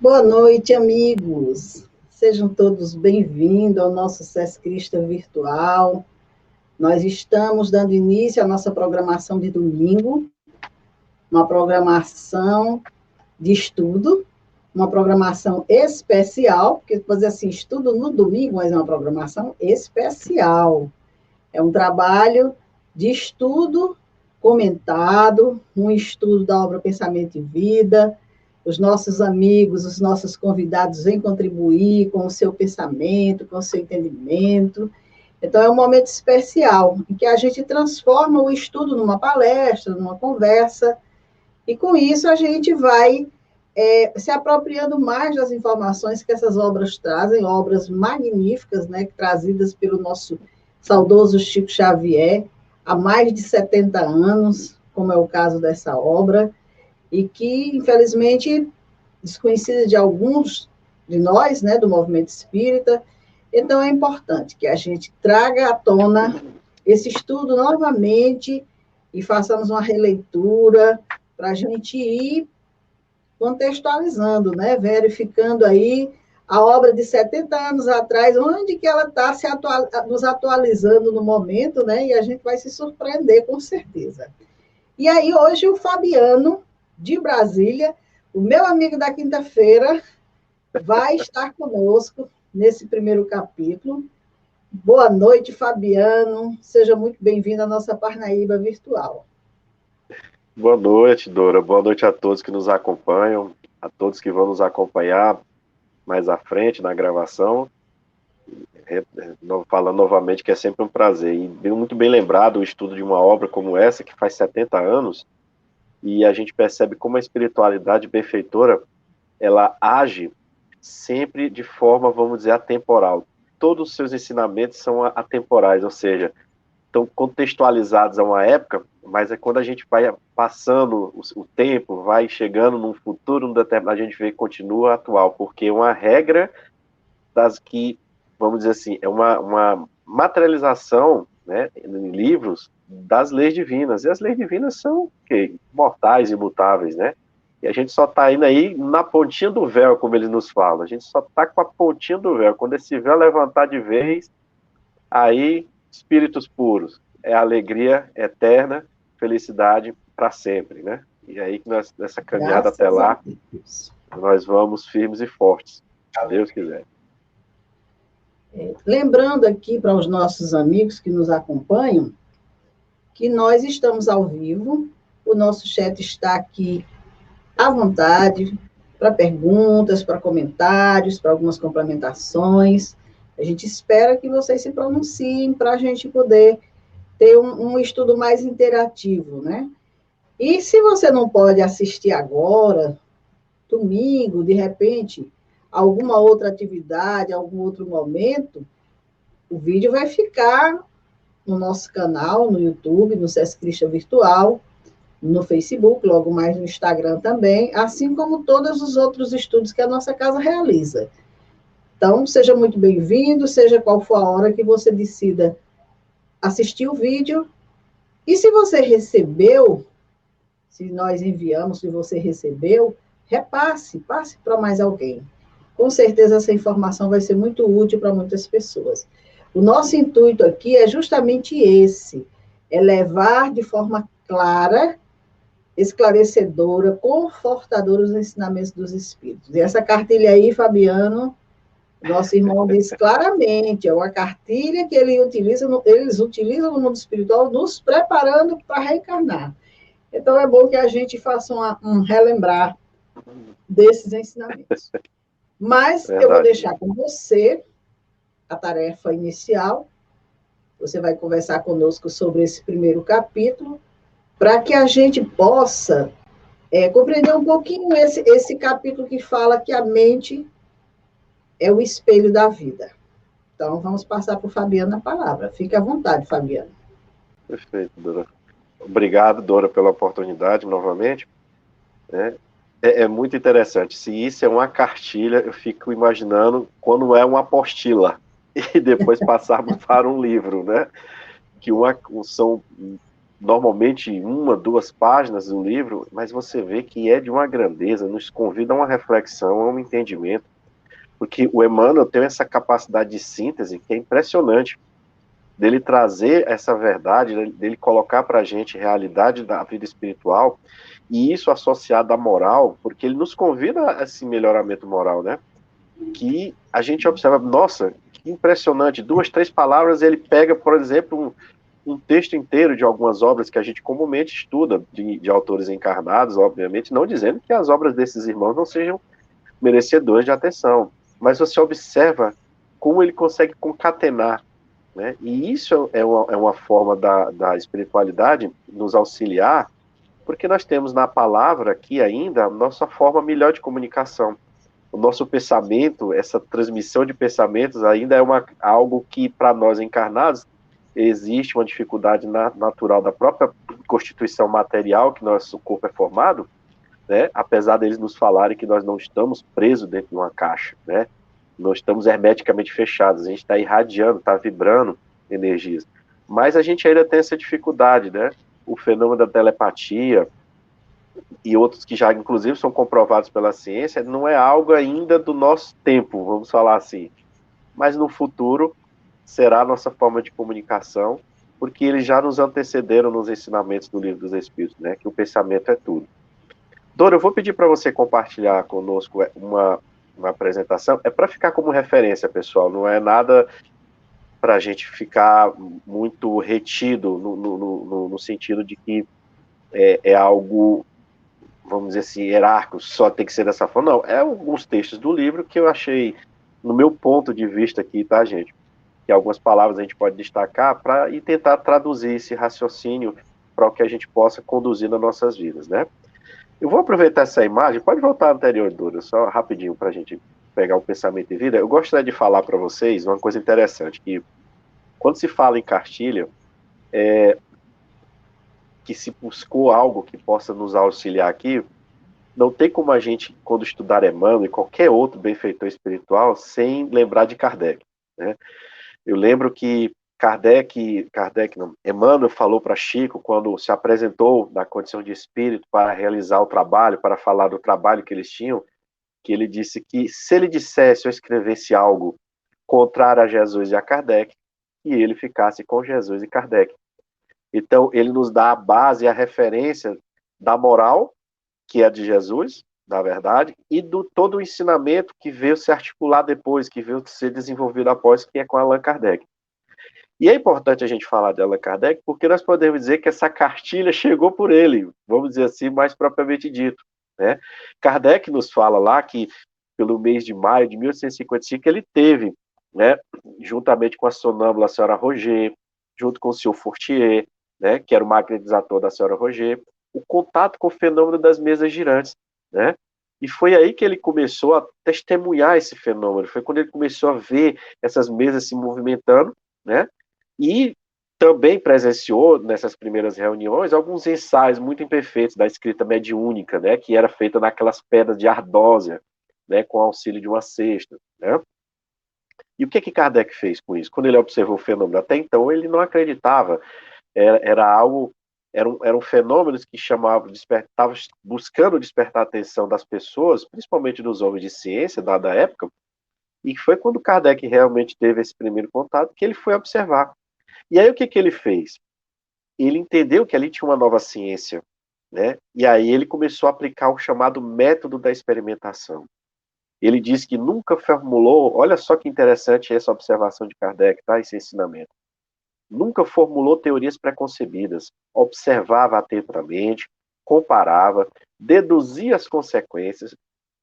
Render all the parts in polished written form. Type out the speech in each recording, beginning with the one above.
Boa noite, amigos. Sejam todos bem-vindos ao nosso SESC Crista Virtual. Nós estamos dando início à nossa programação de domingo, uma programação de estudo, uma programação especial, porque fazer assim, estudo no domingo, mas é uma programação especial. É um trabalho de estudo comentado, um estudo da obra Pensamento e Vida. Os nossos amigos, os nossos convidados vêm contribuir com o seu pensamento, com o seu entendimento. Então, é um momento especial, em que a gente transforma o estudo numa palestra, numa conversa, e com isso a gente vai se apropriando mais das informações que essas obras trazem, obras magníficas, né, trazidas pelo nosso saudoso Chico Xavier, há mais de 70 anos, como é o caso dessa obra, e que, infelizmente, desconhecida de alguns de nós, né, do movimento espírita. Então, é importante que a gente traga à tona esse estudo novamente e façamos uma releitura para a gente ir contextualizando, né, verificando aí a obra de 70 anos atrás, onde que ela está nos atualizando no momento, né, e a gente vai se surpreender, com certeza. E aí, hoje, o Fabiano, de Brasília, o meu amigo da quinta-feira, vai estar conosco nesse primeiro capítulo. Boa noite, Fabiano. Seja muito bem-vindo à nossa Parnaíba virtual. Boa noite, Dora. Boa noite a todos que nos acompanham, a todos que vão nos acompanhar mais à frente na gravação. Falando novamente que é sempre um prazer. E muito bem lembrado o estudo de uma obra como essa, que faz 70 anos, e a gente percebe como a espiritualidade benfeitora, ela age sempre de forma, vamos dizer, atemporal. Todos os seus ensinamentos são atemporais, ou seja, estão contextualizados a uma época, mas é quando a gente vai passando o tempo, vai chegando num futuro, a gente vê que continua atual, porque é uma regra das que, vamos dizer assim, é uma materialização, né, em livros das leis divinas, e as leis divinas são mortais, imutáveis, né? E a gente só está indo aí na pontinha do véu, como eles nos falam, a gente só está com a pontinha do véu, quando esse véu levantar de vez, aí, espíritos puros, é alegria eterna, felicidade para sempre, né? E aí, nessa caminhada até lá, nós vamos firmes e fortes, se Deus quiser. Lembrando aqui para os nossos amigos que nos acompanham, que nós estamos ao vivo, o nosso chat está aqui à vontade para perguntas, para comentários, para algumas complementações. A gente espera que vocês se pronunciem para a gente poder ter um estudo mais interativo, né? E se você não pode assistir agora, domingo, de repente, alguma outra atividade, algum outro momento, o vídeo vai ficar no nosso canal, no YouTube, no SESC Crista Virtual, no Facebook, logo mais no Instagram também, assim como todos os outros estudos que a nossa casa realiza. Então, seja muito bem-vindo, seja qual for a hora que você decida assistir o vídeo. E se você recebeu, se nós enviamos, se você recebeu, passe para mais alguém. Com certeza essa informação vai ser muito útil para muitas pessoas. O nosso intuito aqui é justamente esse, é levar de forma clara, esclarecedora, confortadora os ensinamentos dos espíritos. E essa cartilha aí, Fabiano, nosso irmão disse claramente, é uma cartilha que eles utilizam no mundo espiritual, nos preparando para reencarnar. Então, é bom que a gente faça um relembrar desses ensinamentos. Mas eu vou deixar com você a tarefa inicial. Você vai conversar conosco sobre esse primeiro capítulo, para que a gente possa compreender um pouquinho esse capítulo que fala que a mente é o espelho da vida. Então, vamos passar para o Fabiano a palavra. Fique à vontade, Fabiano. Perfeito, Dora. Obrigado, Dora, pela oportunidade novamente. É muito interessante. Se isso é uma cartilha, eu fico imaginando quando é uma apostila e depois passarmos para um livro, né? Que são normalmente 1, 2 páginas do livro, mas você vê que é de uma grandeza, nos convida a uma reflexão, a um entendimento, porque o Emmanuel tem essa capacidade de síntese que é impressionante, dele trazer essa verdade, dele colocar para a gente a realidade da vida espiritual, e isso associado à moral, porque ele nos convida a esse melhoramento moral, né? Que a gente observa, nossa, que impressionante, 2, 3 palavras, ele pega, por exemplo, um texto inteiro de algumas obras que a gente comumente estuda, de autores encarnados, obviamente, não dizendo que as obras desses irmãos não sejam merecedoras de atenção, mas você observa como ele consegue concatenar, né? E isso é uma forma da espiritualidade nos auxiliar, porque nós temos na palavra aqui ainda a nossa forma melhor de comunicação. O nosso pensamento, essa transmissão de pensamentos ainda é algo que, para nós encarnados, existe uma dificuldade natural da própria constituição material que nosso corpo é formado, né? Apesar deles nos falarem que nós não estamos presos dentro de uma caixa, né? Não estamos hermeticamente fechados, a gente está irradiando, está vibrando energias. Mas a gente ainda tem essa dificuldade, né? O fenômeno da telepatia e outros que já, inclusive, são comprovados pela ciência, não é algo ainda do nosso tempo, vamos falar assim. Mas no futuro será a nossa forma de comunicação, porque eles já nos antecederam nos ensinamentos do Livro dos Espíritos, né? Que o pensamento é tudo. Dora, eu vou pedir para você compartilhar conosco uma apresentação. É para ficar como referência, pessoal. Não é nada para a gente ficar muito retido no sentido de que é algo, vamos dizer assim, hierárquico, só tem que ser dessa forma. Não, é alguns textos do livro que eu achei, no meu ponto de vista aqui, tá, gente? Que algumas palavras a gente pode destacar e tentar traduzir esse raciocínio para o que a gente possa conduzir nas nossas vidas, né? Eu vou aproveitar essa imagem, pode voltar à anterior, Dora, só rapidinho para a gente pegar o pensamento em vida. Eu gostaria de falar para vocês uma coisa interessante, que quando se fala em cartilha, que se buscou algo que possa nos auxiliar aqui, não tem como a gente, quando estudar Emmanuel e qualquer outro benfeitor espiritual, sem lembrar de Kardec, né? Eu lembro que Emmanuel falou para Chico, quando se apresentou na condição de espírito para realizar o trabalho, para falar do trabalho que eles tinham, que ele disse que se ele dissesse ou escrevesse algo contrário a Jesus e a Kardec, que ele ficasse com Jesus e Kardec. Então, ele nos dá a base, a referência da moral, que é de Jesus, na verdade, e do todo o ensinamento que veio se articular depois, que veio ser desenvolvido após, que é com Allan Kardec. E é importante a gente falar de Allan Kardec, porque nós podemos dizer que essa cartilha chegou por ele, vamos dizer assim, mais propriamente dito, né? Kardec nos fala lá que, pelo mês de maio de 1855, ele teve, né, juntamente com a sonâmbula, a senhora Roger, junto com o senhor Fortier, né, que era o magnetizador da senhora Roger, o contato com o fenômeno das mesas girantes, né? E foi aí que ele começou a testemunhar esse fenômeno, foi quando ele começou a ver essas mesas se movimentando, né? E também presenciou, nessas primeiras reuniões, alguns ensaios muito imperfeitos da escrita mediúnica, né, que era feita naquelas pedras de ardósia, né, com auxílio de uma cesta, né? E o que Kardec fez com isso? Quando ele observou o fenômeno, até então ele não acreditava, eram fenômenos que estavam buscando despertar a atenção das pessoas, principalmente dos homens de ciência da época, e foi quando Kardec realmente teve esse primeiro contato que ele foi observar. E aí o que ele fez? Ele entendeu que ali tinha uma nova ciência, né? E aí ele começou a aplicar o chamado método da experimentação. Ele disse que nunca formulou, olha só que interessante essa observação de Kardec, tá? Esse ensinamento. Nunca formulou teorias preconcebidas, observava atentamente, comparava, deduzia as consequências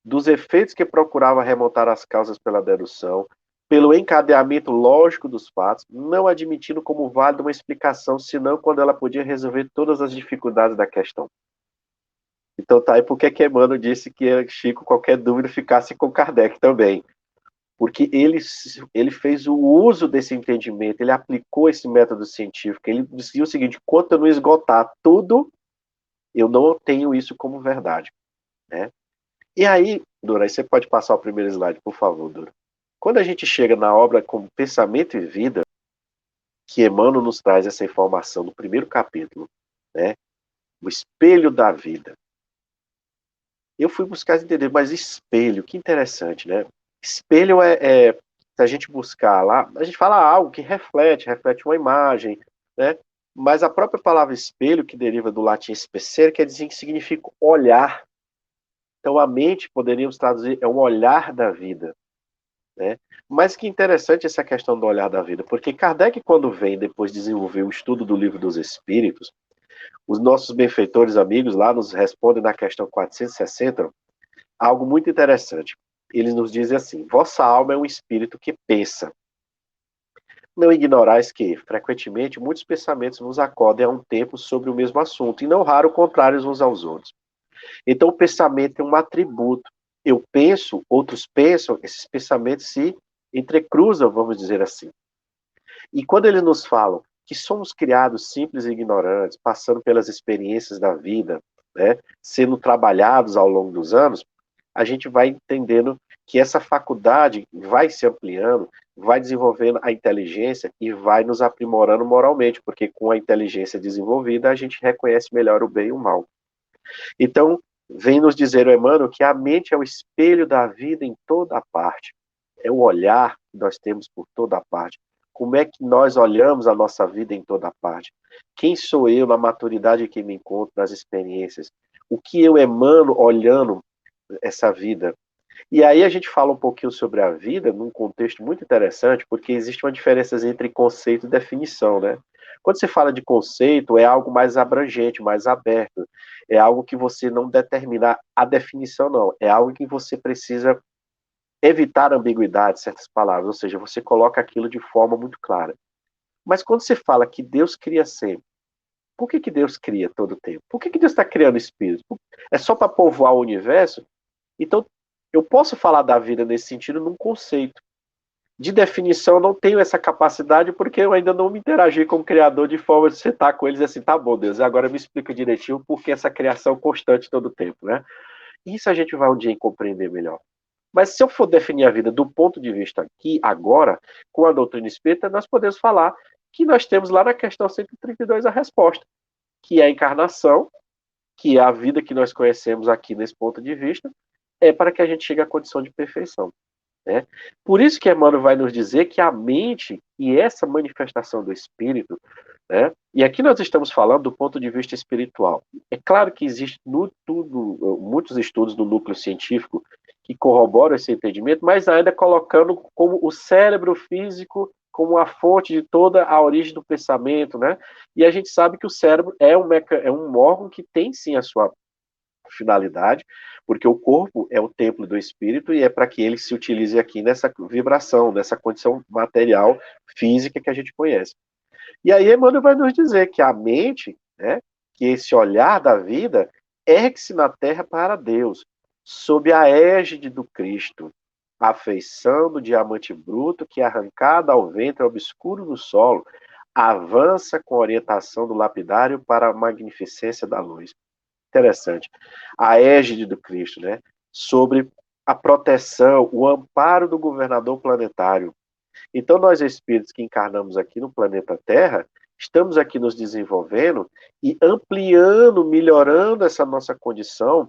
dos efeitos que procurava remontar as causas pela dedução, pelo encadeamento lógico dos fatos, não admitindo como válida uma explicação, senão quando ela podia resolver todas as dificuldades da questão. Então tá aí porque que Emmanuel disse que Chico, qualquer dúvida, ficasse com Kardec também. Porque ele fez o uso desse entendimento, ele aplicou esse método científico, ele dizia o seguinte: enquanto eu não esgotar tudo, eu não tenho isso como verdade, né? E aí, Dora, aí você pode passar o primeiro slide, por favor, Dora. Quando a gente chega na obra como Pensamento e Vida, que Emmanuel nos traz essa informação no primeiro capítulo, né? O espelho da vida. Eu fui buscar entender, mas espelho, que interessante, né? Espelho se a gente buscar lá, a gente fala algo que reflete uma imagem, né? Mas a própria palavra espelho, que deriva do latim specere, quer dizer que significa olhar. Então a mente, poderíamos traduzir, é um olhar da vida, né? Mas que interessante essa questão do olhar da vida, porque Kardec, quando vem depois desenvolver o estudo do Livro dos Espíritos, os nossos benfeitores amigos lá nos respondem na questão 460, algo muito interessante. Eles nos dizem assim: vossa alma é um espírito que pensa. Não ignorais que, frequentemente, muitos pensamentos vos acodem a um tempo sobre o mesmo assunto, e não raro contrários uns aos outros. Então, o pensamento é um atributo. Eu penso, outros pensam, esses pensamentos se entrecruzam, vamos dizer assim. E quando eles nos falam que somos criados simples e ignorantes, passando pelas experiências da vida, né, sendo trabalhados ao longo dos anos, a gente vai entendendo que essa faculdade vai se ampliando, vai desenvolvendo a inteligência e vai nos aprimorando moralmente, porque com a inteligência desenvolvida a gente reconhece melhor o bem e o mal. Então, vem nos dizer o Emmanuel que a mente é o espelho da vida em toda a parte. É o olhar que nós temos por toda a parte. Como é que nós olhamos a nossa vida em toda a parte? Quem sou eu na maturidade que me encontro nas experiências? O que eu emano olhando essa vida? E aí a gente fala um pouquinho sobre a vida num contexto muito interessante, porque existe uma diferença entre conceito e definição, né? Quando você fala de conceito, é algo mais abrangente, mais aberto. É algo que você não determina a definição, não. É algo que você precisa evitar ambiguidade, certas palavras, ou seja, você coloca aquilo de forma muito clara. Mas quando você fala que Deus cria sempre, por que Deus cria todo o tempo? Por que Deus está criando espíritos? É só para povoar o universo? Então, eu posso falar da vida nesse sentido num conceito. De definição, eu não tenho essa capacidade porque eu ainda não me interagi com o Criador de forma de sentar com eles assim, tá bom, Deus, agora me explica direitinho por que essa criação constante todo o tempo, né? Isso a gente vai um dia compreender melhor. Mas se eu for definir a vida do ponto de vista aqui, agora, com a doutrina espírita, nós podemos falar que nós temos lá na questão 132 a resposta, que é a encarnação, que é a vida que nós conhecemos aqui nesse ponto de vista, é para que a gente chegue à condição de perfeição. Né? Por isso que Emmanuel vai nos dizer que a mente e essa manifestação do espírito, né? E aqui nós estamos falando do ponto de vista espiritual. É claro que existe muitos estudos no núcleo científico que corroboram esse entendimento, mas ainda colocando como o cérebro físico como a fonte de toda a origem do pensamento, né? E a gente sabe que o cérebro é um órgão que tem sim a sua finalidade, porque o corpo é o templo do espírito e é para que ele se utilize aqui nessa vibração, nessa condição material, física que a gente conhece. E aí Emmanuel vai nos dizer que a mente, né, que esse olhar da vida, ergue-se na terra para Deus, sob a égide do Cristo, a feição do diamante bruto que, arrancada ao ventre obscuro do solo, avança com a orientação do lapidário para a magnificência da luz. Interessante. A égide do Cristo, né? Sobre a proteção, o amparo do governador planetário. Então, nós espíritos que encarnamos aqui no planeta Terra, estamos aqui nos desenvolvendo e ampliando, melhorando essa nossa condição,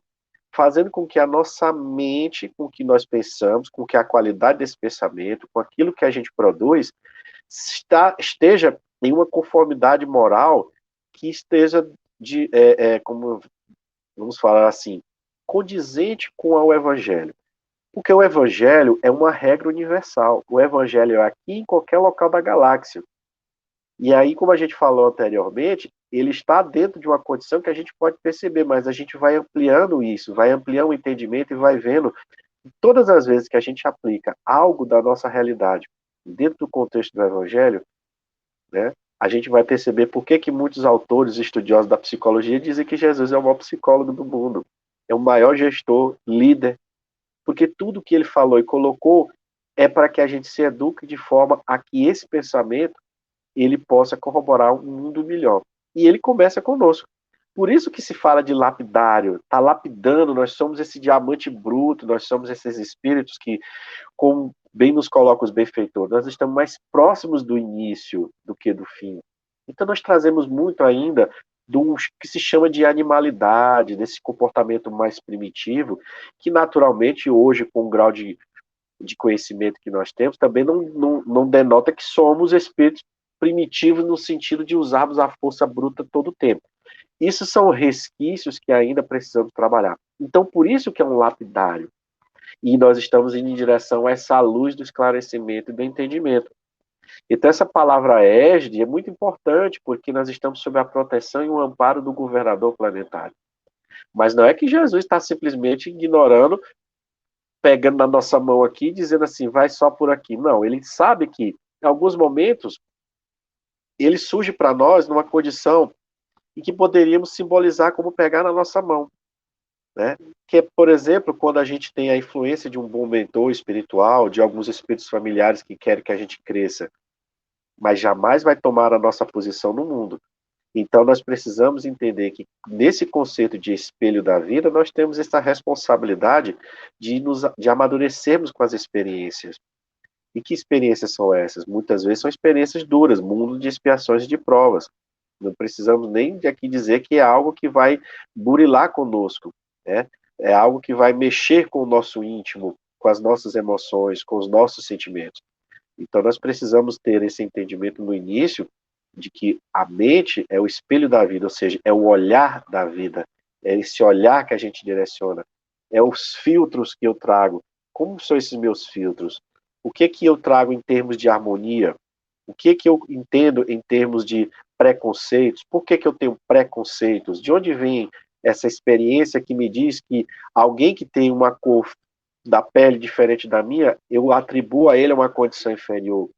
fazendo com que a nossa mente, com o que nós pensamos, com que a qualidade desse pensamento, com aquilo que a gente produz, esteja em uma conformidade moral que esteja como vamos falar assim, condizente com o Evangelho. Porque o Evangelho é uma regra universal. O Evangelho é aqui em qualquer local da galáxia. E aí, como a gente falou anteriormente, ele está dentro de uma condição que a gente pode perceber, mas a gente vai ampliando isso, vai ampliando o entendimento e vai vendo que todas as vezes que a gente aplica algo da nossa realidade dentro do contexto do Evangelho, né, a gente vai perceber por que muitos autores estudiosos da psicologia dizem que Jesus é o maior psicólogo do mundo, é o maior gestor, líder, porque tudo que ele falou e colocou é para que a gente se eduque de forma a que esse pensamento ele possa corroborar um mundo melhor. E ele começa conosco. Por isso que se fala de lapidário, está lapidando, nós somos esse diamante bruto, nós somos esses espíritos que, como bem nos coloca os benfeitores, nós estamos mais próximos do início do que do fim. Então nós trazemos muito ainda do que se chama de animalidade, desse comportamento mais primitivo, que naturalmente hoje, com o grau de conhecimento que nós temos, também não denota que somos espíritos primitivos no sentido de usarmos a força bruta todo o tempo. Isso são resquícios que ainda precisamos trabalhar. Então, por isso que é um lapidário. E nós estamos indo em direção a essa luz do esclarecimento e do entendimento. Então, essa palavra égide é muito importante, porque nós estamos sob a proteção e o amparo do governador planetário. Mas não é que Jesus está simplesmente ignorando, pegando na nossa mão aqui e dizendo assim, vai só por aqui. Não, ele sabe que, em alguns momentos, ele surge para nós numa condição em que poderíamos simbolizar como pegar na nossa mão. Né? Que, por exemplo, quando a gente tem a influência de um bom mentor espiritual, de alguns espíritos familiares que querem que a gente cresça, mas jamais vai tomar a nossa posição no mundo. Então, nós precisamos entender que, nesse conceito de espelho da vida, nós temos essa responsabilidade de amadurecermos com as experiências. E que experiências são essas? Muitas vezes são experiências duras, mundo de expiações e de provas. Não precisamos nem de aqui dizer que é algo que vai burilar conosco, né? É algo que vai mexer com o nosso íntimo, com as nossas emoções, com os nossos sentimentos. Então, nós precisamos ter esse entendimento no início de que a mente é o espelho da vida, ou seja, é o olhar da vida, é esse olhar que a gente direciona, é os filtros que eu trago. Como são esses meus filtros? O que eu trago em termos de harmonia? O que eu entendo em termos de preconceitos? Por que eu tenho preconceitos? De onde vem essa experiência que me diz que alguém que tem uma cor da pele diferente da minha, eu atribuo a ele uma condição inferior?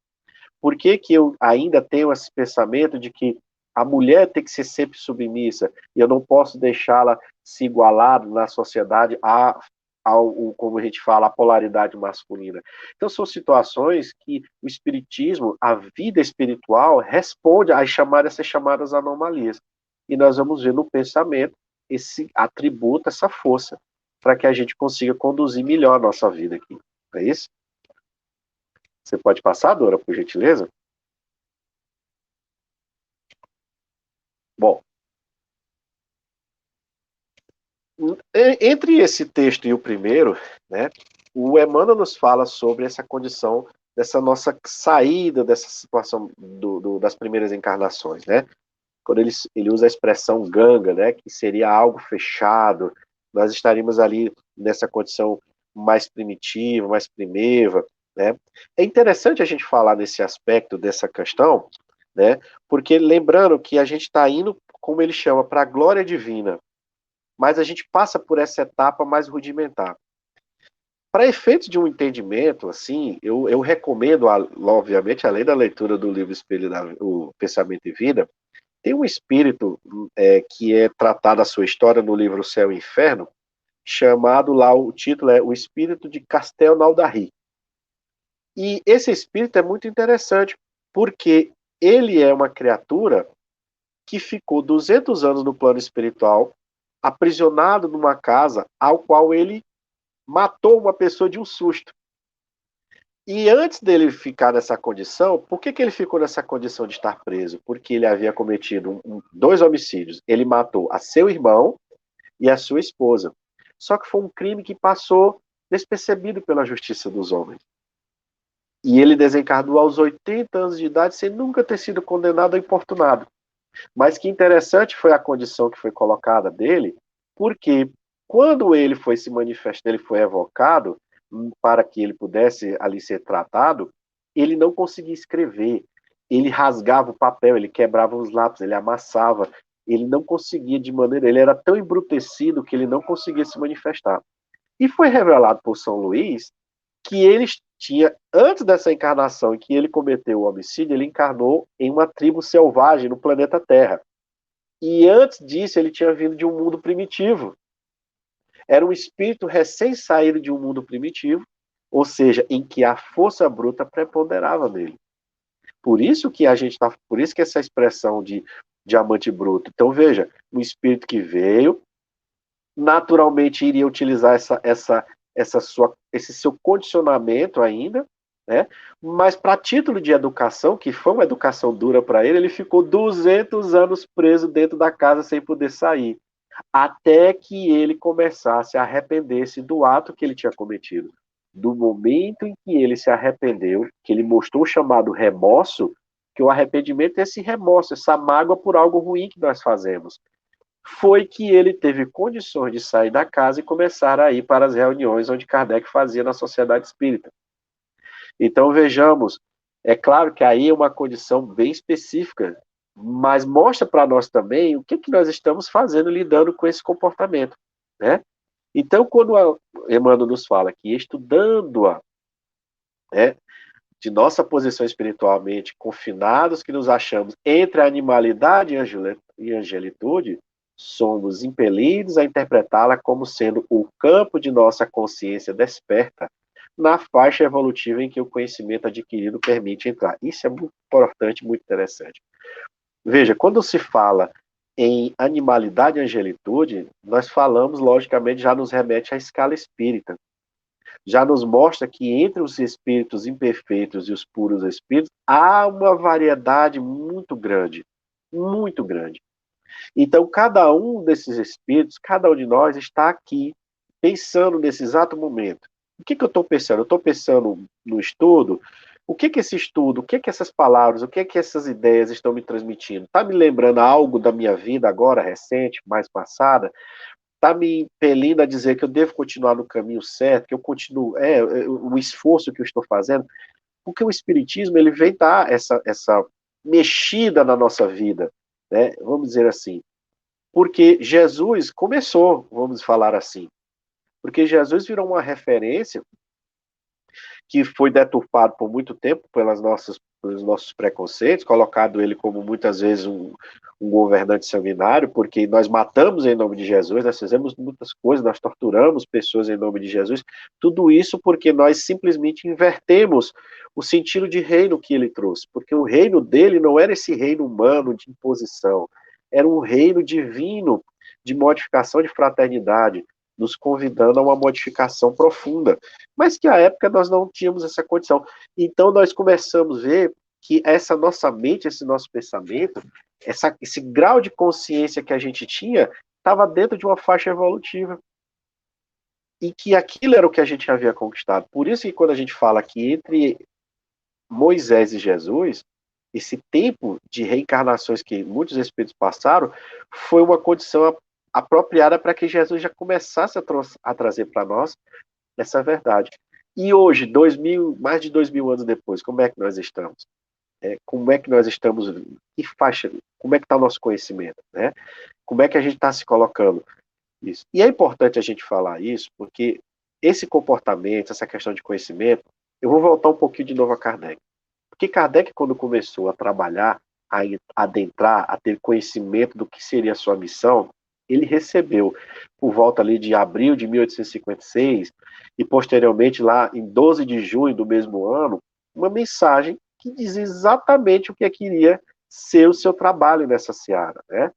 Por que eu ainda tenho esse pensamento de que a mulher tem que ser sempre submissa e eu não posso deixá-la se igualar na sociedade como a gente fala, a polaridade masculina? Então, são situações que o espiritismo, a vida espiritual, responde a essas chamadas anomalias. E nós vamos ver no pensamento esse atributo, essa força, para que a gente consiga conduzir melhor a nossa vida aqui. Não é isso? Você pode passar, Dora, por gentileza? Bom, entre esse texto e o primeiro, né, o Emmanuel nos fala sobre essa condição dessa nossa saída dessa situação das primeiras encarnações, né? Quando ele usa a expressão ganga, né, que seria algo fechado, nós estaríamos ali nessa condição mais primitiva, mais primeva, né? É interessante a gente falar nesse aspecto dessa questão, né? Porque lembrando que a gente está indo, como ele chama, para a glória divina, mas a gente passa por essa etapa mais rudimentar. Para efeitos de um entendimento, assim, eu recomendo, obviamente, além da leitura do livro Espelho o Pensamento e Vida, tem um espírito que é tratado a sua história no livro Céu e Inferno, chamado lá, o título é O Espírito de Castelnaudary. E esse espírito é muito interessante, porque ele é uma criatura que ficou 200 anos no plano espiritual, aprisionado numa casa ao qual ele matou uma pessoa de um susto. E antes dele ficar nessa condição, por que ele ficou nessa condição de estar preso? Porque ele havia cometido 2 homicídios. Ele matou a seu irmão e a sua esposa. Só que foi um crime que passou despercebido pela justiça dos homens. E ele desencarnou aos 80 anos de idade sem nunca ter sido condenado ou importunado. Mas que interessante foi a condição que foi colocada dele, porque quando ele foi se manifestar, ele foi evocado para que ele pudesse ali ser tratado, ele não conseguia escrever, ele rasgava o papel, ele quebrava os lápis, ele amassava, ele não conseguia de maneira, ele era tão embrutecido que ele não conseguia se manifestar. E foi revelado por São Luís que ele tinha, antes dessa encarnação em que ele cometeu o homicídio, ele encarnou em uma tribo selvagem no planeta Terra. E antes disso, ele tinha vindo de um mundo primitivo. Era um espírito recém-saído de um mundo primitivo, ou seja, em que a força bruta preponderava nele. Por isso que por isso que essa expressão de diamante bruto. Então, veja, um espírito que veio, naturalmente iria utilizar esse seu condicionamento ainda, né? Mas para título de educação, que foi uma educação dura para ele ficou 200 anos preso dentro da casa sem poder sair, até que ele começasse a arrepender-se do ato que ele tinha cometido. Do momento em que ele se arrependeu, que ele mostrou o chamado remorso, que o arrependimento é esse remorso, essa mágoa por algo ruim que nós fazemos, foi que ele teve condições de sair da casa e começar a ir para as reuniões onde Kardec fazia na Sociedade Espírita. Então, vejamos, é claro que aí é uma condição bem específica, mas mostra para nós também o que, que nós estamos fazendo lidando com esse comportamento, né? Então, quando Emmanuel nos fala que estudando-a, né, de nossa posição espiritualmente confinados que nos achamos entre a animalidade e a angelitude, somos impelidos a interpretá-la como sendo o campo de nossa consciência desperta na faixa evolutiva em que o conhecimento adquirido permite entrar. Isso é muito importante, muito interessante. Veja, quando se fala em animalidade e angelitude, nós falamos, logicamente, já nos remete à escala espírita. Já nos mostra que entre os espíritos imperfeitos e os puros espíritos há uma variedade muito grande, muito grande. Então, cada um desses espíritos, cada um de nós está aqui pensando nesse exato momento. O que eu estou pensando? Eu estou pensando no estudo? O que esse estudo, o que essas palavras, o que essas ideias estão me transmitindo? Está me lembrando algo da minha vida agora, recente, mais passada? Está me impelindo a dizer que eu devo continuar no caminho certo, que eu continuo, o esforço que eu estou fazendo? Porque o Espiritismo, ele vem dar essa mexida na nossa vida, né? Vamos dizer assim. Porque Jesus começou, vamos falar assim, porque Jesus virou uma referência que foi deturpado por muito tempo pelos nossos preconceitos, colocado ele como muitas vezes um governante sanguinário, porque nós matamos em nome de Jesus, nós fizemos muitas coisas, nós torturamos pessoas em nome de Jesus, tudo isso porque nós simplesmente invertemos o sentido de reino que ele trouxe, porque o reino dele não era esse reino humano de imposição, era um reino divino de modificação de fraternidade, nos convidando a uma modificação profunda, mas que à época nós não tínhamos essa condição. Então nós começamos a ver que essa nossa mente, esse nosso pensamento, esse grau de consciência que a gente tinha, estava dentro de uma faixa evolutiva. E que aquilo era o que a gente havia conquistado. Por isso que quando a gente fala que entre Moisés e Jesus, esse tempo de reencarnações que muitos espíritos passaram, foi uma condição apropriada para que Jesus já começasse a trazer para nós essa verdade. E hoje, mais de 2000 anos depois, como é que nós estamos? Como é que nós estamos? Que faixa? Como é que está o nosso conhecimento? Né? Como é que a gente está se colocando? Isso. E é importante a gente falar isso, porque esse comportamento, essa questão de conhecimento, eu vou voltar um pouquinho de novo a Kardec. Porque Kardec, quando começou a trabalhar, a adentrar, a ter conhecimento do que seria a sua missão, ele recebeu, por volta ali de abril de 1856, e posteriormente lá em 12 de junho do mesmo ano, uma mensagem que diz exatamente o que queria ser o seu trabalho nessa seara, né?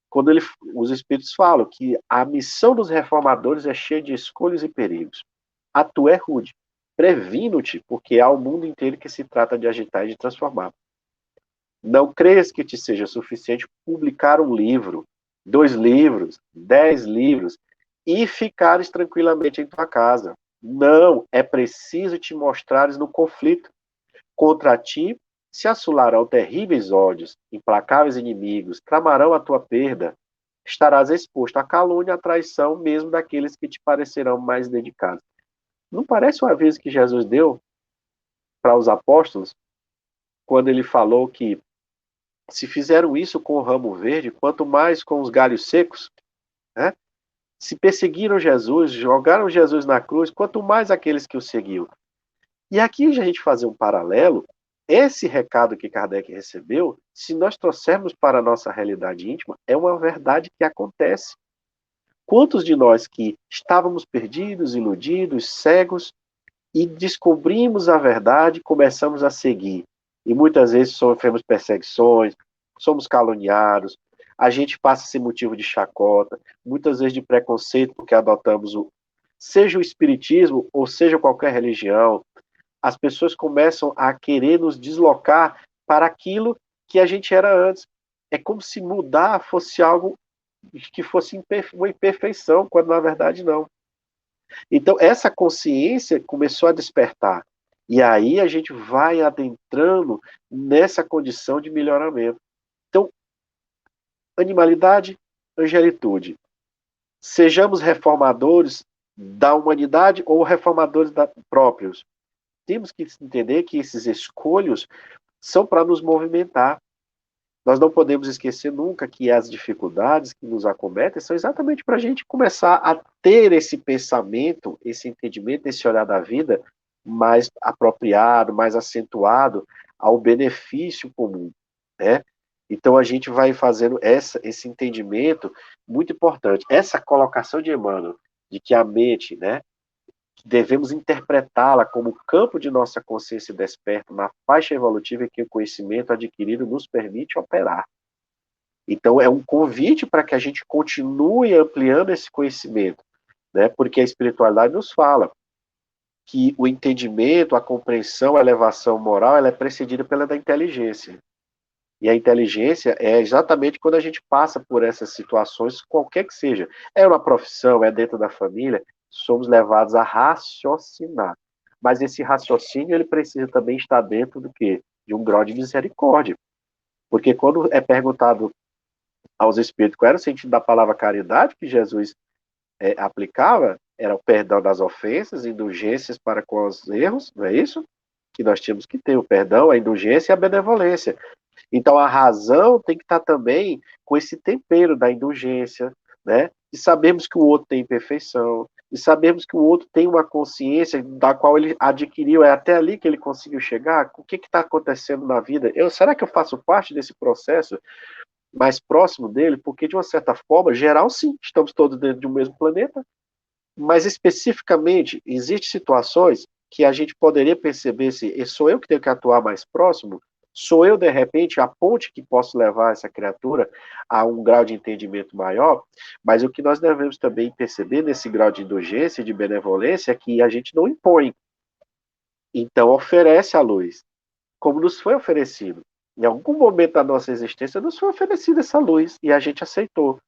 Quando os espíritos falam que a missão dos reformadores é cheia de escolhas e perigos. A tua é rude. Previno-te, porque há o mundo inteiro que se trata de agitar e de transformar. Não creias que te seja suficiente publicar um livro, 2 livros, 10 livros, e ficares tranquilamente em tua casa. Não, é preciso te mostrares no conflito. Contra ti se assolarão terríveis ódios, implacáveis inimigos, tramarão a tua perda. Estarás exposto à calúnia, à traição, mesmo daqueles que te parecerão mais dedicados. Não parece um aviso que Jesus deu para os apóstolos, quando ele falou que se fizeram isso com o ramo verde, quanto mais com os galhos secos, né? Se perseguiram Jesus, jogaram Jesus na cruz, quanto mais aqueles que o seguiam. E aqui a gente fazer um paralelo, esse recado que Kardec recebeu, se nós trouxermos para a nossa realidade íntima, é uma verdade que acontece. Quantos de nós que estávamos perdidos, iludidos, cegos, e descobrimos a verdade, começamos a seguir. E muitas vezes sofremos perseguições, somos caluniados, a gente passa a ser motivo de chacota, muitas vezes de preconceito, porque adotamos seja o espiritismo ou seja qualquer religião, as pessoas começam a querer nos deslocar para aquilo que a gente era antes. É como se mudar fosse algo que fosse uma imperfeição, quando na verdade não. Então, essa consciência começou a despertar. E aí a gente vai adentrando nessa condição de melhoramento. Então, animalidade, angelitude. Sejamos reformadores da humanidade ou reformadores próprios. Temos que entender que esses escolhos são para nos movimentar. Nós não podemos esquecer nunca que as dificuldades que nos acometem são exatamente para a gente começar a ter esse pensamento, esse entendimento, esse olhar da vida mais apropriado, mais acentuado ao benefício comum, né? Então a gente vai fazendo esse entendimento muito importante. Essa colocação de Emmanuel, de que a mente, né, devemos interpretá-la como campo de nossa consciência desperta na faixa evolutiva em que o conhecimento adquirido nos permite operar. Então, é um convite para que a gente continue ampliando esse conhecimento, né? Porque a espiritualidade nos fala que o entendimento, a compreensão, a elevação moral, ela é precedida pela da inteligência. E a inteligência é exatamente quando a gente passa por essas situações, qualquer que seja. É uma profissão, é dentro da família, somos levados a raciocinar. Mas esse raciocínio, ele precisa também estar dentro do quê? De um grau de misericórdia. Porque quando é perguntado aos espíritos qual era o sentido da palavra caridade que Jesus aplicava, era o perdão das ofensas, indulgências para com os erros, não é isso? Que nós tínhamos que ter o perdão, a indulgência e a benevolência. Então a razão tem que estar também com esse tempero da indulgência, né? E sabemos que o outro tem imperfeição, e sabemos que o outro tem uma consciência da qual ele adquiriu, é até ali que ele conseguiu chegar. O que está acontecendo na vida? Será que eu faço parte desse processo mais próximo dele? Porque, de uma certa forma, geral, sim, estamos todos dentro de um mesmo planeta, mas especificamente, existem situações que a gente poderia perceber se sou eu que tenho que atuar mais próximo. Sou eu, de repente, a ponte que posso levar essa criatura a um grau de entendimento maior, mas o que nós devemos também perceber nesse grau de indulgência e de benevolência é que a gente não impõe. Então, oferece a luz, como nos foi oferecido. Em algum momento da nossa existência, nos foi oferecida essa luz e a gente aceitou.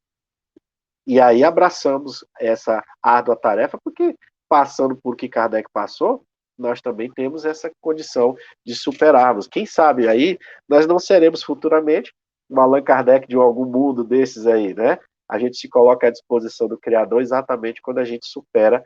E aí abraçamos essa árdua tarefa, porque passando por que Kardec passou, nós também temos essa condição de superarmos. Quem sabe aí nós não seremos futuramente um Allan Kardec de algum mundo desses aí, né? A gente se coloca à disposição do Criador exatamente quando a gente supera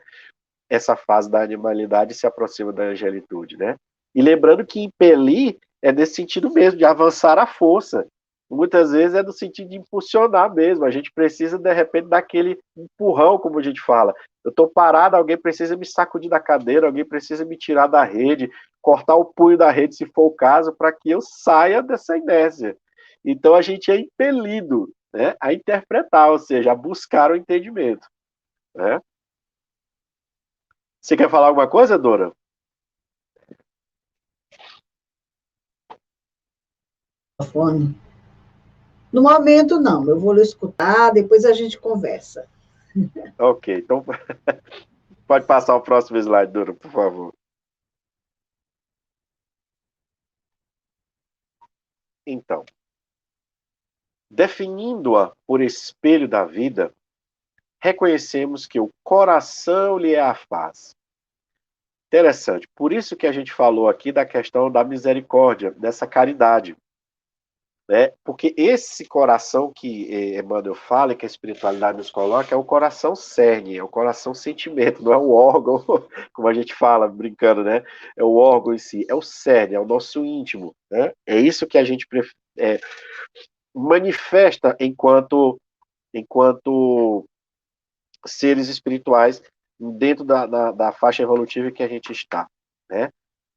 essa fase da animalidade e se aproxima da angelitude, né? E lembrando que impelir é nesse sentido mesmo, de avançar à força. Muitas vezes é no sentido de impulsionar mesmo. A gente precisa, de repente, daquele empurrão, como a gente fala. Eu estou parado, alguém precisa me sacudir da cadeira, alguém precisa me tirar da rede, cortar o punho da rede, se for o caso, para que eu saia dessa inércia. Então, a gente é impelido, né, a interpretar, ou seja, a buscar o entendimento, né? Você quer falar alguma coisa, Dora? Fone. No momento, não. Eu vou lhe escutar, depois a gente conversa. Ok, então pode passar o próximo slide, Dora, por favor. Então, definindo-a por espelho da vida, reconhecemos que o coração lhe é a face. Interessante. Por isso que a gente falou aqui da questão da misericórdia, dessa caridade, né? Porque esse coração que Emmanuel fala, que a espiritualidade nos coloca, é o coração cerne, é o coração sentimento, não é o órgão, como a gente fala, brincando, né? É o órgão em si, é o cerne, é o nosso íntimo, né? É isso que a gente manifesta enquanto seres espirituais dentro da faixa evolutiva que a gente está, né?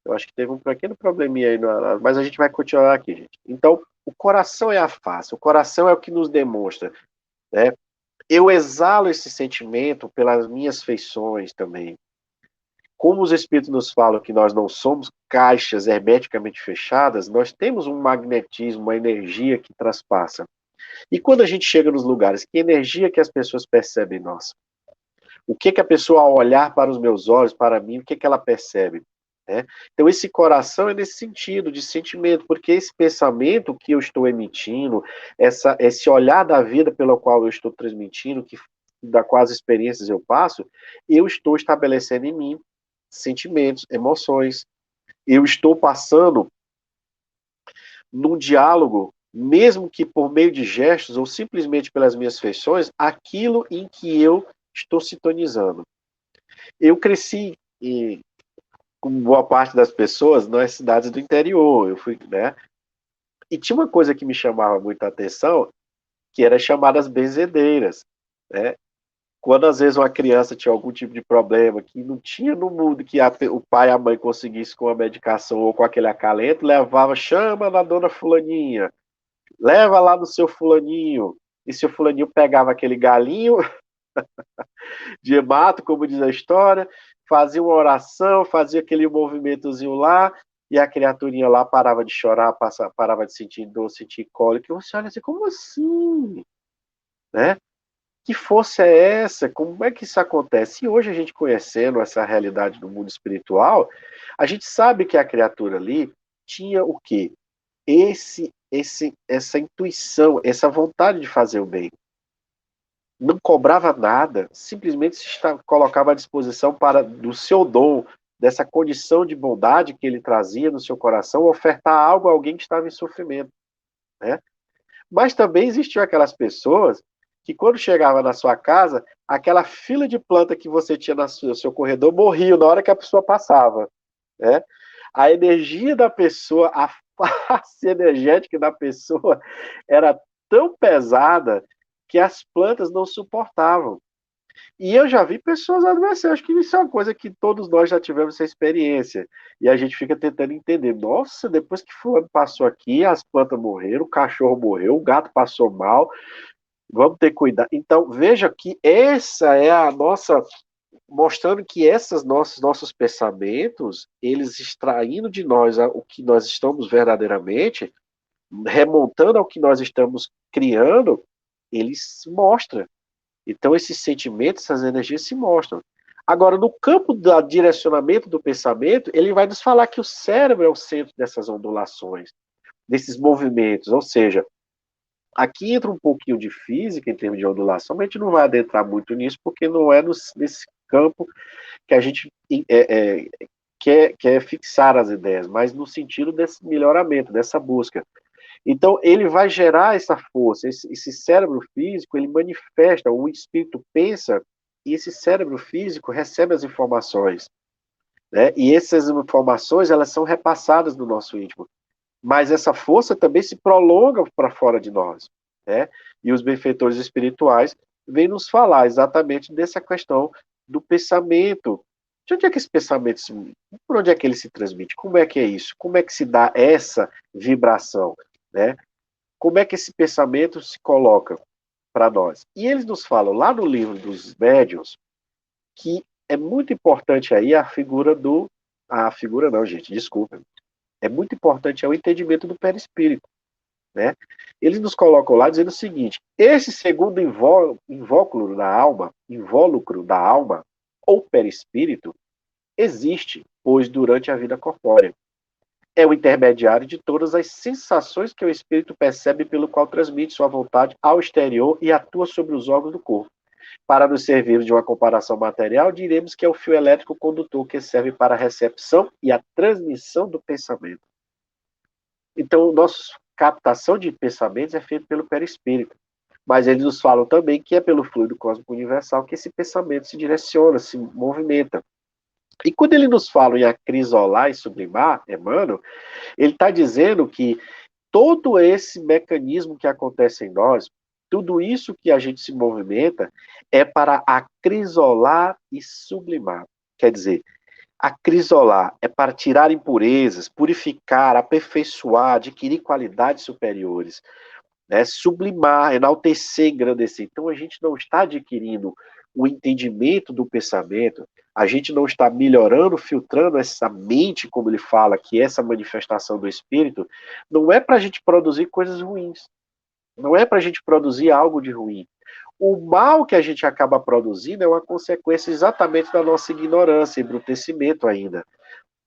Eu acho que teve um pequeno probleminha aí, mas a gente vai continuar aqui, gente. Então, o coração é a face, o coração é o que nos demonstra, né? Eu exalo esse sentimento pelas minhas feições também. Como os espíritos nos falam que nós não somos caixas hermeticamente fechadas, nós temos um magnetismo, uma energia que transpassa. E quando a gente chega nos lugares, que energia que as pessoas percebem em nós? O que a pessoa, ao olhar para os meus olhos, para mim, o que ela percebe? né? Então, esse coração é nesse sentido, de sentimento, porque esse pensamento que eu estou emitindo, esse olhar da vida pelo qual eu estou transmitindo, da quais experiências eu passo, eu estou estabelecendo em mim sentimentos, emoções. Eu estou passando num diálogo, mesmo que por meio de gestos ou simplesmente pelas minhas feições, aquilo em que eu estou sintonizando. Eu cresci, como boa parte das pessoas, nas cidades do interior. Eu fui, né? E tinha uma coisa que me chamava muita atenção, que era chamadas benzedeiras, né? Quando às vezes uma criança tinha algum tipo de problema que não tinha no mundo que o pai e a mãe conseguissem com a medicação ou com aquele acalento, levava, chama na dona fulaninha, leva lá no seu fulaninho, e seu fulaninho pegava aquele galinho de mato, como diz a história, fazia uma oração, fazia aquele movimentozinho lá, e a criaturinha lá parava de chorar, parava de sentir dor, sentir cólica, e você olha assim, como assim? Né? Que força é essa? Como é que isso acontece? E hoje a gente conhecendo essa realidade do mundo espiritual, a gente sabe que a criatura ali tinha o quê? Essa intuição, essa vontade de fazer o bem. Não cobrava nada, simplesmente se colocava à disposição do seu dom, dessa condição de bondade que ele trazia no seu coração, ofertar algo a alguém que estava em sofrimento, né? Mas também existiam aquelas pessoas que quando chegava na sua casa, aquela fila de planta que você tinha no seu corredor morria na hora que a pessoa passava, né? A energia da pessoa, a face energética da pessoa era tão pesada que as plantas não suportavam. E eu já vi pessoas adoecer, acho que isso é uma coisa que todos nós já tivemos essa experiência. E a gente fica tentando entender, nossa, depois que fulano passou aqui, as plantas morreram, o cachorro morreu, o gato passou mal, vamos ter cuidado. Então, veja que essa é a nossa, mostrando que esses nossos pensamentos, eles extraindo de nós o que nós estamos verdadeiramente, remontando ao que nós estamos criando, eles mostram. Então, esses sentimentos, essas energias se mostram. Agora, no campo do direcionamento do pensamento, ele vai nos falar que o cérebro é o centro dessas ondulações, desses movimentos. Ou seja, aqui entra um pouquinho de física em termos de ondulação, mas a gente não vai adentrar muito nisso, porque não é nesse campo que a gente quer fixar as ideias, mas no sentido desse melhoramento, dessa busca. Então, ele vai gerar essa força, esse cérebro físico, ele manifesta, o espírito pensa, e esse cérebro físico recebe as informações, né? E essas informações, elas são repassadas no nosso íntimo. Mas essa força também se prolonga para fora de nós, né? E os benfeitores espirituais vêm nos falar exatamente dessa questão do pensamento. De onde é que esse pensamento, por onde é que ele se transmite? Como é que é isso? Como é que se dá essa vibração, né? Como é que esse pensamento se coloca para nós? E eles nos falam lá no livro dos médiuns que é muito importante aí a figura não, gente, desculpa. É muito importante o entendimento do perispírito, né? Eles nos colocam lá dizendo o seguinte: esse segundo invólucro da alma, ou perispírito, existe, pois durante a vida corpórea. É o intermediário de todas as sensações que o espírito percebe, pelo qual transmite sua vontade ao exterior e atua sobre os órgãos do corpo. Para nos servir de uma comparação material, diremos que é o fio elétrico condutor que serve para a recepção e a transmissão do pensamento. Então, nossa captação de pensamentos é feita pelo perispírito. Mas eles nos falam também que é pelo fluido cósmico universal que esse pensamento se direciona, se movimenta. E quando ele nos fala em acrisolar e sublimar, Emmanuel, ele está dizendo que todo esse mecanismo que acontece em nós, tudo isso que a gente se movimenta, é para acrisolar e sublimar. Quer dizer, acrisolar é para tirar impurezas, purificar, aperfeiçoar, adquirir qualidades superiores, né? Sublimar, enaltecer, engrandecer. Então a gente não está adquirindo o entendimento do pensamento, a gente não está melhorando, filtrando essa mente, como ele fala, que essa manifestação do espírito, não é para a gente produzir coisas ruins, não é para a gente produzir algo de ruim. O mal que a gente acaba produzindo é uma consequência exatamente da nossa ignorância, embrutecimento ainda,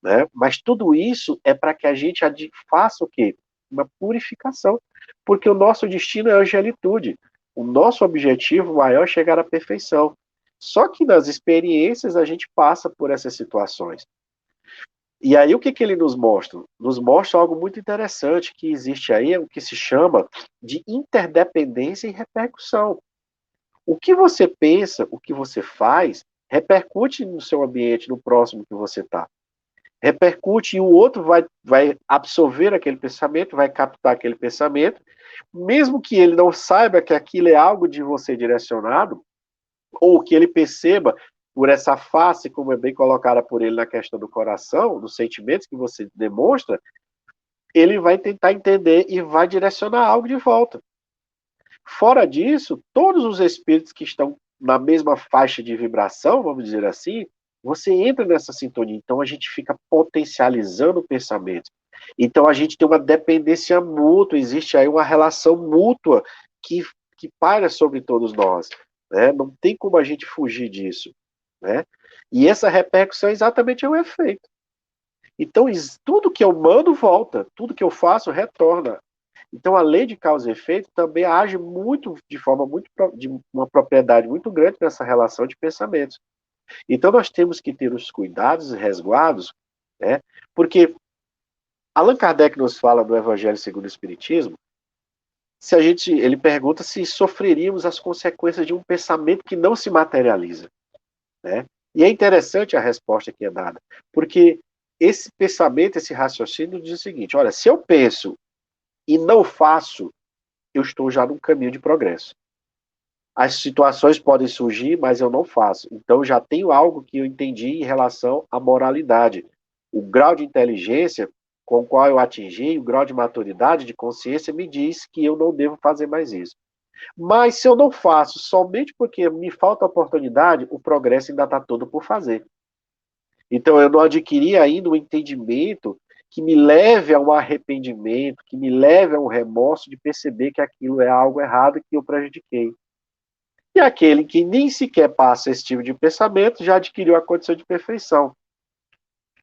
né? Mas tudo isso é para que a gente faça o quê? Uma purificação, porque o nosso destino é a angelitude. O nosso objetivo maior é chegar à perfeição. Só que nas experiências a gente passa por essas situações. E aí o que ele nos mostra? Nos mostra algo muito interessante que existe aí, o que se chama de interdependência e repercussão. O que você pensa, o que você faz, repercute no seu ambiente, no próximo que você está. Repercute e o outro vai absorver aquele pensamento, vai captar aquele pensamento, mesmo que ele não saiba que aquilo é algo de você direcionado, ou que ele perceba por essa face, como é bem colocada por ele na questão do coração, dos sentimentos que você demonstra, ele vai tentar entender e vai direcionar algo de volta. Fora disso, todos os espíritos que estão na mesma faixa de vibração, vamos dizer assim, você entra nessa sintonia. Então a gente fica potencializando o pensamento. Então a gente tem uma dependência mútua, existe aí uma relação mútua que paira sobre todos nós. Né? Não tem como a gente fugir disso. Né? E essa repercussão é exatamente o efeito. Então tudo que eu mando volta, tudo que eu faço retorna. Então, a lei de causa e efeito também age muito, de forma muito, de uma propriedade muito grande nessa relação de pensamentos. Então, nós temos que ter os cuidados e resguardos, né? Porque Allan Kardec nos fala no Evangelho segundo o Espiritismo, ele pergunta se sofreríamos as consequências de um pensamento que não se materializa, né? E é interessante a resposta que é dada, porque esse pensamento, esse raciocínio diz o seguinte: olha, se eu penso e não faço, eu estou já num caminho de progresso. As situações podem surgir, mas eu não faço. Então, já tenho algo que eu entendi em relação à moralidade. O grau de inteligência com o qual eu atingi, o grau de maturidade, de consciência, me diz que eu não devo fazer mais isso. Mas se eu não faço somente porque me falta oportunidade, o progresso ainda está todo por fazer. Então, eu não adquiri ainda um entendimento que me leve a um arrependimento, que me leve a um remorso de perceber que aquilo é algo errado e que eu prejudiquei. E aquele que nem sequer passa esse tipo de pensamento já adquiriu a condição de perfeição.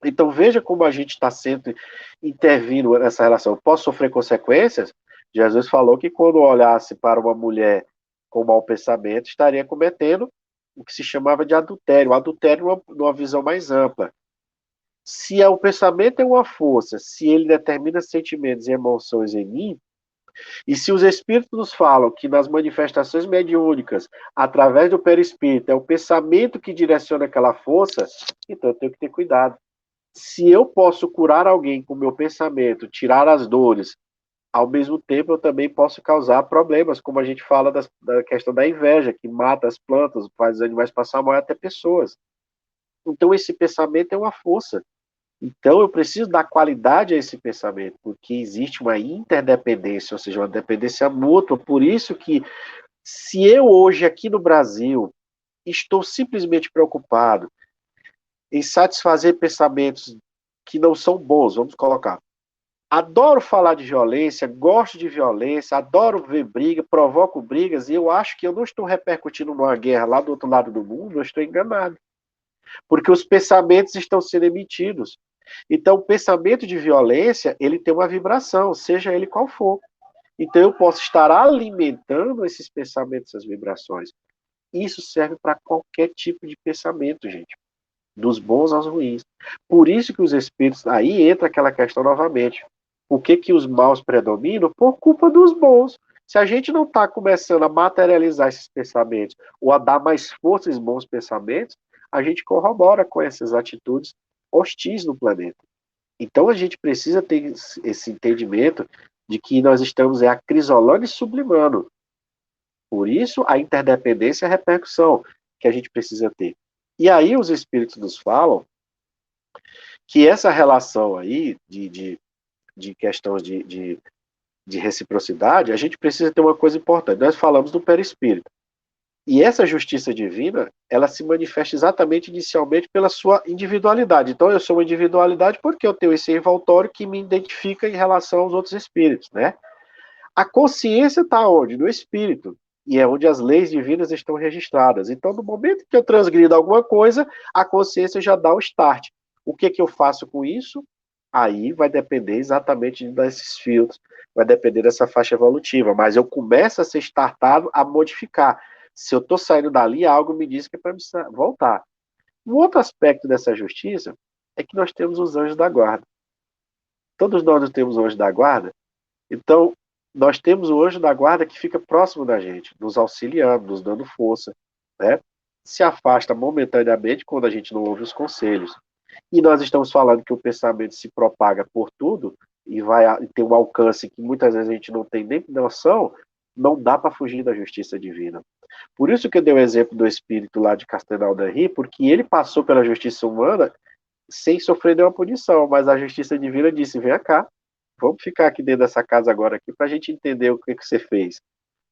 Então veja como a gente está sempre intervindo nessa relação. Eu posso sofrer consequências? Jesus falou que quando olhasse para uma mulher com mau pensamento, estaria cometendo o que se chamava de adultério. O adultério numa visão mais ampla. Se o pensamento é uma força, se ele determina sentimentos e emoções em mim, e se os espíritos nos falam que nas manifestações mediúnicas, através do perispírito, é o pensamento que direciona aquela força, então eu tenho que ter cuidado. Se eu posso curar alguém com o meu pensamento, tirar as dores, ao mesmo tempo eu também posso causar problemas, como a gente fala da questão da inveja, que mata as plantas, faz os animais passar mal, até pessoas. Então esse pensamento é uma força. Então, eu preciso dar qualidade a esse pensamento, porque existe uma interdependência, ou seja, uma dependência mútua. Por isso que, se eu hoje aqui no Brasil estou simplesmente preocupado em satisfazer pensamentos que não são bons, vamos colocar. Adoro falar de violência, gosto de violência, adoro ver briga, provoco brigas, e eu acho que eu não estou repercutindo numa guerra lá do outro lado do mundo, eu estou enganado. Porque os pensamentos estão sendo emitidos. Então, o pensamento de violência, ele tem uma vibração, seja ele qual for. Então, eu posso estar alimentando esses pensamentos, essas vibrações. Isso serve para qualquer tipo de pensamento, gente. Dos bons aos ruins. Por isso que os espíritos... Aí entra aquela questão novamente. Por que os maus predominam? Por culpa dos bons. Se a gente não está começando a materializar esses pensamentos, ou a dar mais força aos bons pensamentos, a gente corrobora com essas atitudes hostis no planeta. Então a gente precisa ter esse entendimento de que nós estamos acrisolando e sublimando. Por isso a interdependência e a repercussão que a gente precisa ter. E aí os espíritos nos falam que essa relação aí de questões de reciprocidade, a gente precisa ter uma coisa importante. Nós falamos do perispírito. E essa justiça divina, ela se manifesta exatamente inicialmente pela sua individualidade. Então, eu sou uma individualidade porque eu tenho esse envoltório que me identifica em relação aos outros espíritos, né? A consciência está onde? No espírito. E é onde as leis divinas estão registradas. Então, no momento que eu transgrido alguma coisa, a consciência já dá o start. O que eu faço com isso? Aí vai depender exatamente desses filtros, vai depender dessa faixa evolutiva, mas eu começo a ser startado a modificar. Se eu estou saindo dali, algo me diz que é para voltar. Um outro aspecto dessa justiça é que nós temos os anjos da guarda. Todos nós temos o anjo da guarda, então nós temos o anjo da guarda que fica próximo da gente, nos auxiliando, nos dando força, né? Se afasta momentaneamente quando a gente não ouve os conselhos. E nós estamos falando que o pensamento se propaga por tudo e vai ter um alcance que muitas vezes a gente não tem nem noção, não dá para fugir da justiça divina. Por isso que eu dei o exemplo do espírito lá de Castelnau d'Henri, porque ele passou pela justiça humana sem sofrer nenhuma punição, mas a justiça divina disse, vem cá, vamos ficar aqui dentro dessa casa agora aqui para a gente entender o que você fez.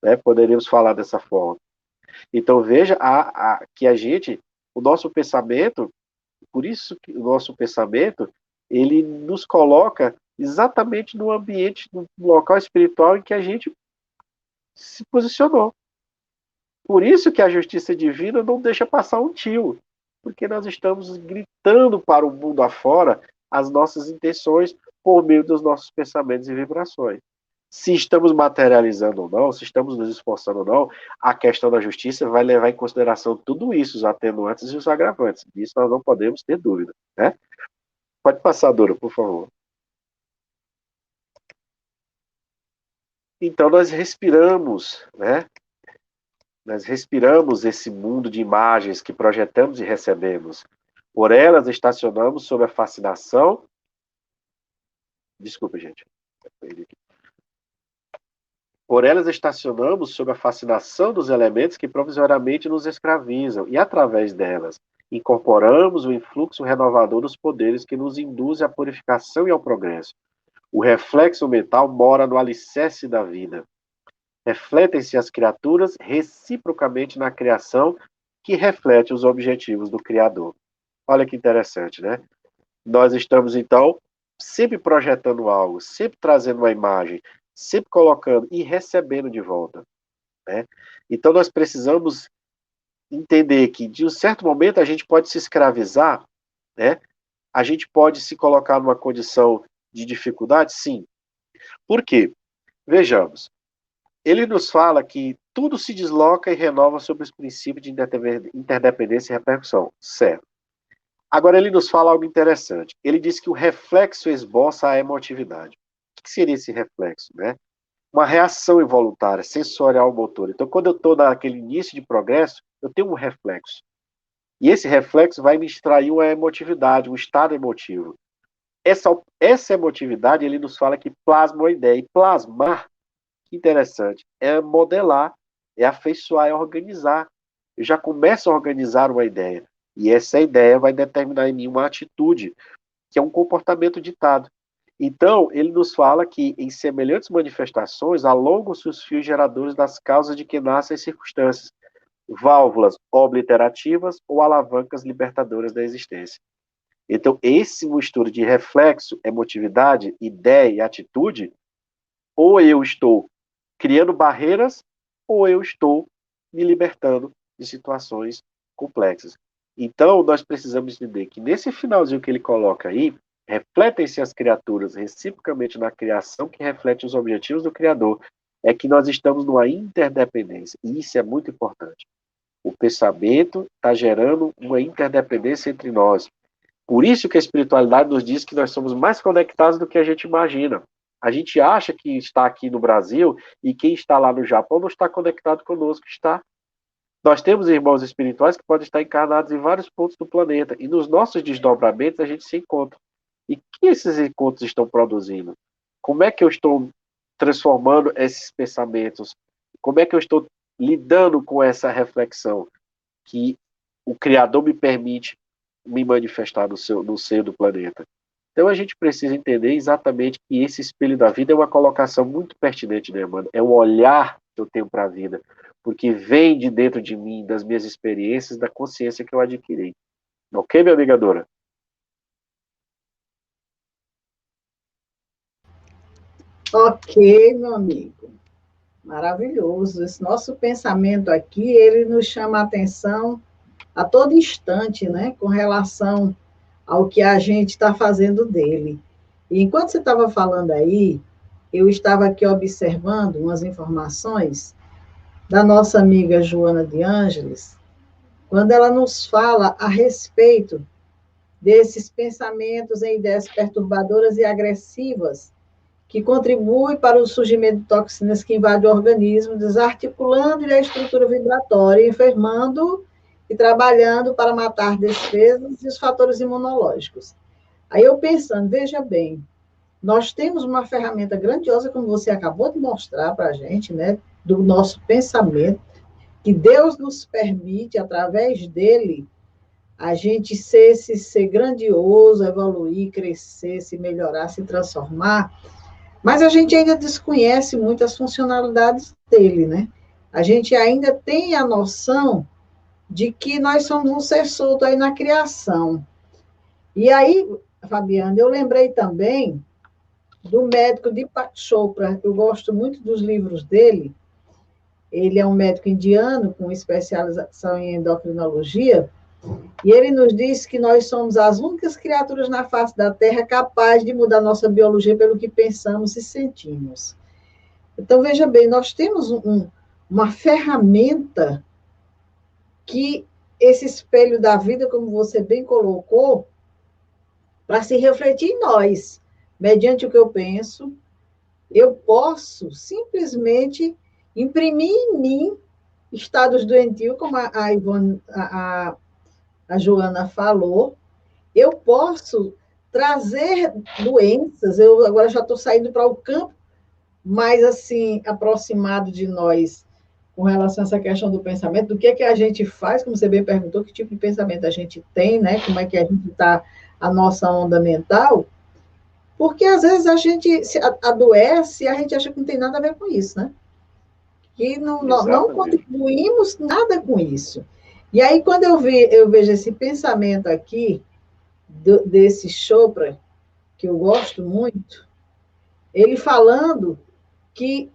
Né? Poderíamos falar dessa forma. Então veja que a gente, o nosso pensamento, por isso que o nosso pensamento, ele nos coloca exatamente no ambiente, no local espiritual em que a gente se posicionou. Por isso que a justiça divina não deixa passar um tio, porque nós estamos gritando para o mundo afora as nossas intenções por meio dos nossos pensamentos e vibrações. Se estamos materializando ou não, se estamos nos esforçando ou não, a questão da justiça vai levar em consideração tudo isso, os atenuantes e os agravantes. Disso nós não podemos ter dúvida. Né? Pode passar, Dora, por favor. Então nós respiramos, né? Nós respiramos esse mundo de imagens que projetamos e recebemos. Por elas estacionamos sob a fascinação. Desculpa, gente. Por elas estacionamos sob a fascinação dos elementos que provisoriamente nos escravizam, e através delas incorporamos o influxo renovador dos poderes que nos induzem à purificação e ao progresso. O reflexo mental mora no alicerce da vida. Refletem-se as criaturas reciprocamente na criação que reflete os objetivos do Criador. Olha que interessante, né? Nós estamos, então, sempre projetando algo, sempre trazendo uma imagem, sempre colocando e recebendo de volta. Né? Então, nós precisamos entender que, de um certo momento, a gente pode se escravizar, né? A gente pode se colocar numa condição de dificuldade, sim. Por quê? Vejamos. Ele nos fala que tudo se desloca e renova sob os princípios de interdependência e repercussão. Certo. Agora ele nos fala algo interessante. Ele diz que o reflexo esboça a emotividade. O que seria esse reflexo? Né? Uma reação involuntária, sensorial motor. Então, quando eu estou naquele início de progresso, eu tenho um reflexo. E esse reflexo vai me extrair uma emotividade, um estado emotivo. Essa emotividade, ele nos fala que plasma uma ideia. E plasmar, que interessante, é modelar, é afeiçoar, é organizar. Eu já começo a organizar uma ideia. E essa ideia vai determinar em mim uma atitude, que é um comportamento ditado. Então, ele nos fala que, em semelhantes manifestações, alongam-se os fios geradores das causas de que nascem as circunstâncias, válvulas obliterativas ou alavancas libertadoras da existência. Então, esse mistura de reflexo, emotividade, ideia e atitude, ou eu estou criando barreiras, ou eu estou me libertando de situações complexas. Então, nós precisamos entender que nesse finalzinho que ele coloca aí, refletem-se as criaturas reciprocamente na criação que reflete os objetivos do Criador, é que nós estamos numa interdependência. E isso é muito importante. O pensamento está gerando uma interdependência entre nós. Por isso que a espiritualidade nos diz que nós somos mais conectados do que a gente imagina. A gente acha que está aqui no Brasil e quem está lá no Japão não está conectado conosco, está. Nós temos irmãos espirituais que podem estar encarnados em vários pontos do planeta e nos nossos desdobramentos a gente se encontra. E o que esses encontros estão produzindo? Como é que eu estou transformando esses pensamentos? Como é que eu estou lidando com essa reflexão que o Criador me permite me manifestar no seio do planeta? Então a gente precisa entender exatamente que esse espelho da vida é uma colocação muito pertinente, né, mano? É um olhar que eu tenho para a vida, porque vem de dentro de mim, das minhas experiências, da consciência que eu adquiri. Ok, minha amiga Dora? Ok, meu amigo. Maravilhoso. Esse nosso pensamento aqui, ele nos chama a atenção a todo instante, né? Com relação ao que a gente está fazendo dele. E enquanto você estava falando aí, eu estava aqui observando umas informações da nossa amiga Joana de Ângeles, quando ela nos fala a respeito desses pensamentos e ideias perturbadoras e agressivas que contribuem para o surgimento de toxinas que invadem o organismo, desarticulando a estrutura vibratória, enfermando e trabalhando para matar defesas e os fatores imunológicos. Aí eu pensando, veja bem, nós temos uma ferramenta grandiosa, como você acabou de mostrar para a gente, né, do nosso pensamento, que Deus nos permite, através dele, a gente ser grandioso, evoluir, crescer, se melhorar, se transformar, mas a gente ainda desconhece muito as funcionalidades dele, né? A gente ainda tem a noção de que nós somos um ser solto aí na criação. E aí, Fabiana, eu lembrei também do médico Deepak Chopra, eu gosto muito dos livros dele. Ele é um médico indiano com especialização em endocrinologia, e ele nos diz que nós somos as únicas criaturas na face da Terra capazes de mudar nossa biologia pelo que pensamos e sentimos. Então, veja bem, nós temos uma ferramenta que esse espelho da vida, como você bem colocou, para se refletir em nós, mediante o que eu penso, eu posso simplesmente imprimir em mim estados doentios, como a Ivone, a Joana falou, eu posso trazer doenças, eu agora já estou saindo para o campo mais assim, aproximado de nós, com relação a essa questão do pensamento, do que a gente faz, como você bem perguntou, que tipo de pensamento a gente tem, né? Como é que a gente está, a nossa onda mental, porque às vezes a gente se adoece e a gente acha que não tem nada a ver com isso, né? Que não contribuímos nada com isso. E aí, quando eu vejo esse pensamento aqui, desse Chopra, que eu gosto muito, ele falando que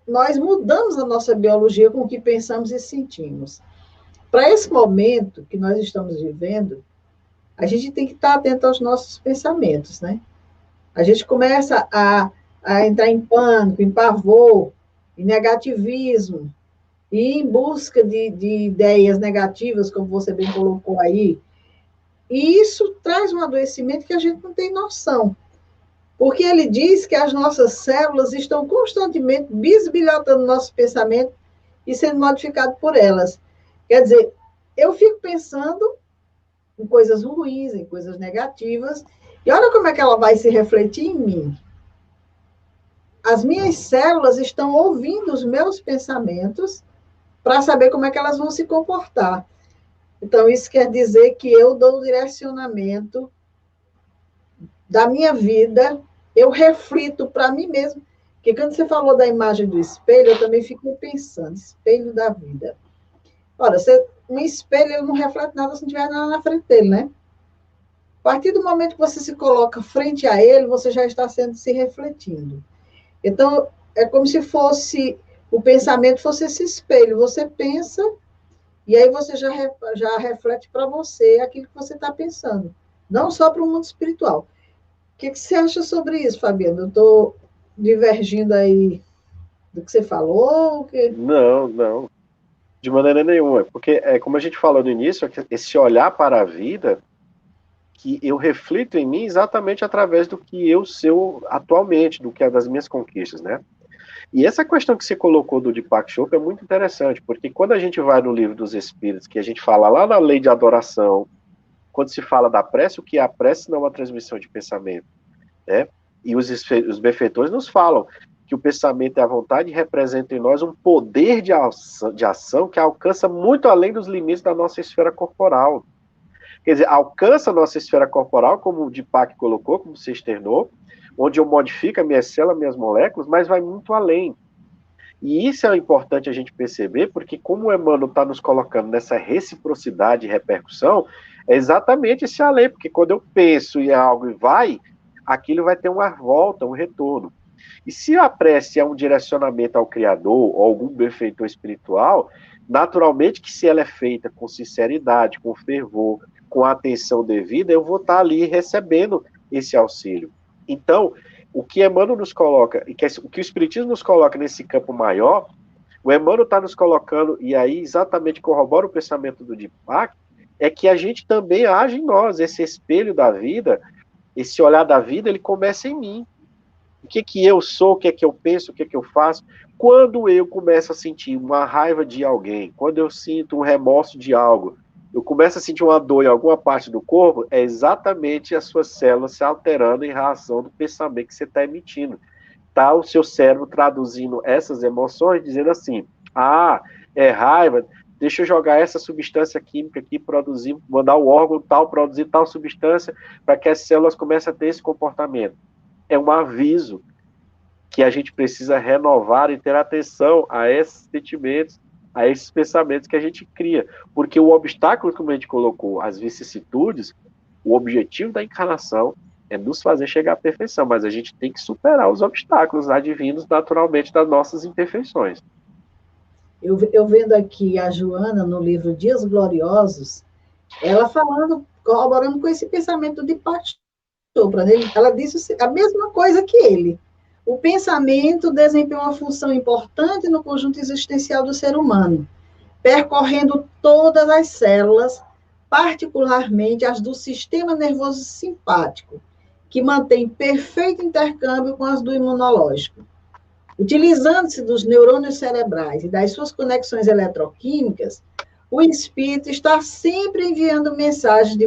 nós mudamos a nossa biologia com o que pensamos e sentimos. Para esse momento que nós estamos vivendo, a gente tem que estar atento aos nossos pensamentos, né? A gente começa a entrar em pânico, em pavor, em negativismo, e em busca de ideias negativas, como você bem colocou aí. E isso traz um adoecimento que a gente não tem noção. Porque ele diz que as nossas células estão constantemente bisbilhotando nosso pensamento e sendo modificado por elas. Quer dizer, eu fico pensando em coisas ruins, em coisas negativas, e olha como é que ela vai se refletir em mim. As minhas células estão ouvindo os meus pensamentos para saber como é que elas vão se comportar. Então, isso quer dizer que eu dou o direcionamento da minha vida, eu reflito para mim mesmo. Porque quando você falou da imagem do espelho, eu também fico pensando, espelho da vida. Ora, um espelho não reflete nada se não tiver nada na frente dele, né? A partir do momento que você se coloca frente a ele, você já está se refletindo. Então, é como se fosse, o pensamento fosse esse espelho. Você pensa, e aí você já reflete para você aquilo que você está pensando. Não só para o mundo espiritual. O que você acha sobre isso, Fabiana? Eu estou divergindo aí do que você falou? Não, não, de maneira nenhuma. Porque, como a gente falou no início, esse olhar para a vida, que eu reflito em mim exatamente através do que eu sou atualmente, do que é das minhas conquistas, né? E essa questão que você colocou do Deepak Chopra é muito interessante, porque quando a gente vai no Livro dos Espíritos, que a gente fala lá na lei de adoração, quando se fala da prece, o que é a prece não é uma transmissão de pensamento, né? E os benfeitores nos falam que o pensamento e a vontade representam em nós um poder de ação que alcança muito além dos limites da nossa esfera corporal. Quer dizer, alcança a nossa esfera corporal, como o Deepak colocou, como você externou, onde eu modifico a minha célula, minhas moléculas, mas vai muito além. E isso é importante a gente perceber, porque como o Emmanuel está nos colocando nessa reciprocidade e repercussão, é exatamente esse além, porque quando eu penso em algo e vai, aquilo vai ter uma volta, um retorno. E se a prece é um direcionamento ao Criador, ou algum benfeitor espiritual, naturalmente que se ela é feita com sinceridade, com fervor, com a atenção devida, eu vou estar ali recebendo esse auxílio. Então, o que Emmanuel nos coloca, o que o Espiritismo nos coloca nesse campo maior, o Emmanuel está nos colocando, e aí exatamente corrobora o pensamento do Deepak, é que a gente também age em nós, esse espelho da vida, esse olhar da vida, ele começa em mim. O que que eu sou, o que é que eu penso, o que é que eu faço. Quando eu começo a sentir uma raiva de alguém, quando eu sinto um remorso de algo, eu começo a sentir uma dor em alguma parte do corpo, é exatamente as suas células se alterando em razão do pensamento que você está emitindo. Está o seu cérebro traduzindo essas emoções, dizendo assim, é raiva, deixa eu jogar essa substância química aqui, produzir, mandar o órgão tal, produzir tal substância, para que as células comecem a ter esse comportamento. É um aviso que a gente precisa renovar e ter atenção a esses sentimentos, a esses pensamentos que a gente cria. Porque o obstáculo, como a gente colocou, as vicissitudes, o objetivo da encarnação é nos fazer chegar à perfeição, mas a gente tem que superar os obstáculos advindos naturalmente das nossas imperfeições. Eu vendo aqui a Joana no livro Dias Gloriosos, ela falando, corroborando com esse pensamento de Chopra, ela disse a mesma coisa que ele. O pensamento desempenha uma função importante no conjunto existencial do ser humano, percorrendo todas as células, particularmente as do sistema nervoso simpático, que mantém perfeito intercâmbio com as do imunológico. Utilizando-se dos neurônios cerebrais e das suas conexões eletroquímicas, o espírito está sempre enviando mensagens de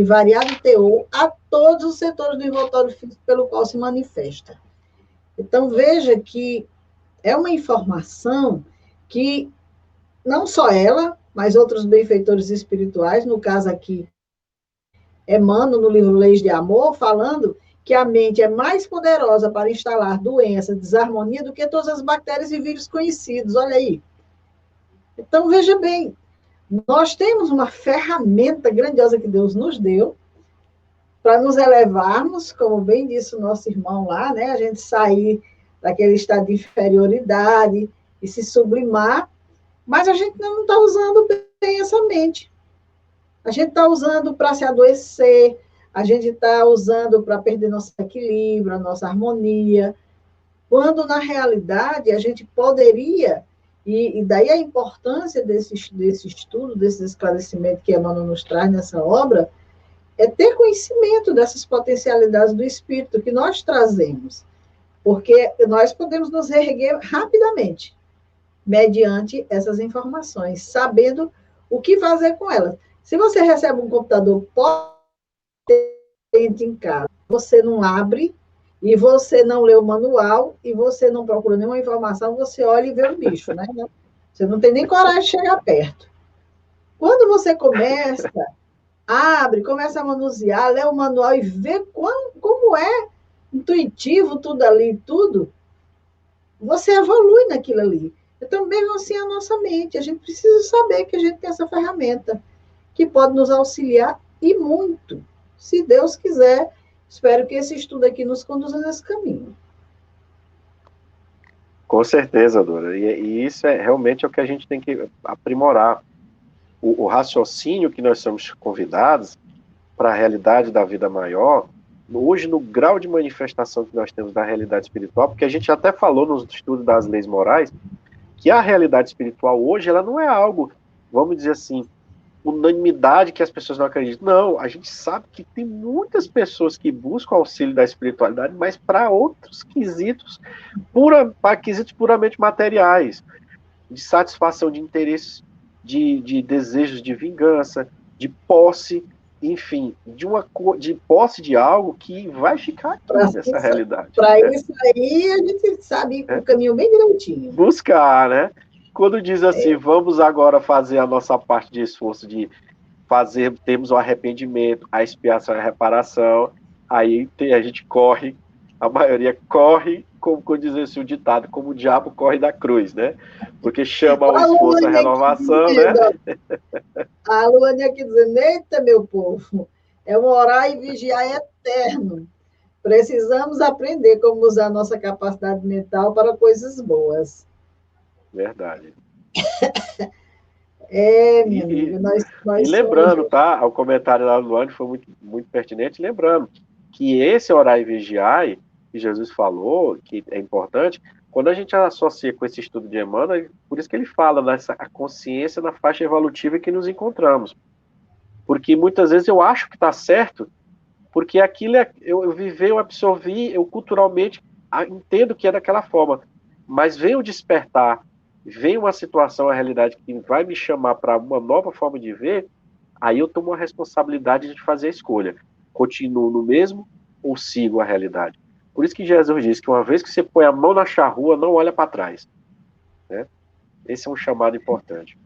variado teor a todos os setores do envoltório físico pelo qual se manifesta. Então, veja que é uma informação que não só ela, mas outros benfeitores espirituais, no caso aqui, Emmanuel, no livro Leis de Amor, falando que a mente é mais poderosa para instalar doença, desarmonia, do que todas as bactérias e vírus conhecidos. Olha aí. Então, veja bem, nós temos uma ferramenta grandiosa que Deus nos deu para nos elevarmos, como bem disse o nosso irmão lá, né? A gente sair daquele estado de inferioridade e se sublimar, mas a gente não está usando bem essa mente. A gente está usando para se adoecer, a gente está usando para perder nosso equilíbrio, a nossa harmonia, quando, na realidade, a gente poderia, e daí a importância desse estudo, desse esclarecimento que Emmanuel nos traz nessa obra, é ter conhecimento dessas potencialidades do espírito que nós trazemos, porque nós podemos nos reerguer rapidamente, mediante essas informações, sabendo o que fazer com elas. Se você recebe um computador potente em casa, você não abre, e você não lê o manual, e você não procura nenhuma informação, você olha e vê o bicho, né? Você não tem nem coragem de chegar perto. Quando você começa, abre, começa a manusear, lê o manual e vê como é intuitivo tudo ali, tudo, você evolui naquilo ali. Então, mesmo assim, a nossa mente, a gente precisa saber que a gente tem essa ferramenta que pode nos auxiliar e muito. Se Deus quiser, espero que esse estudo aqui nos conduza nesse caminho. Com certeza, Dora. E isso é realmente o que a gente tem que aprimorar. O raciocínio que nós somos convidados para a realidade da vida maior, hoje no grau de manifestação que nós temos da realidade espiritual, porque a gente até falou no estudo das leis morais, que a realidade espiritual hoje, ela não é algo, vamos dizer assim, unanimidade que as pessoas não acreditam. Não, a gente sabe que tem muitas pessoas que buscam auxílio da espiritualidade, mas para outros quesitos, para quesitos puramente materiais, de satisfação de interesses, de desejos de vingança, de posse, enfim, de posse de algo que vai ficar aqui nessa realidade. Para isso aí, a gente sabe o caminho bem direitinho. Buscar, né? Quando diz assim, vamos agora fazer a nossa parte de esforço de fazer, temos o arrependimento, a expiação e a reparação, aí a gente corre, a maioria corre, como diz assim, o ditado, como o diabo corre da cruz, né? Porque chama o esforço, a renovação, né? A Luane aqui dizendo, eita, meu povo, é um orar e vigiar eterno. Precisamos aprender como usar a nossa capacidade mental para coisas boas. Verdade. Minha amiga, E nós lembrando, somos... tá? O comentário lá do Luane foi muito, muito pertinente, lembrando que esse orar e vigiar, que Jesus falou, que é importante, quando a gente associa com esse estudo de Emmanuel, por isso que ele fala nessa a consciência na faixa evolutiva em que nos encontramos. Porque muitas vezes eu acho que está certo, porque aquilo eu vivi, eu absorvi, eu culturalmente entendo que é daquela forma. Mas vem o despertar, vem uma situação, a realidade que vai me chamar para uma nova forma de ver, aí eu tomo a responsabilidade de fazer a escolha. Continuo no mesmo ou sigo a realidade? Por isso que Jesus diz que uma vez que você põe a mão na charrua, não olha para trás. Né? Esse é um chamado importante.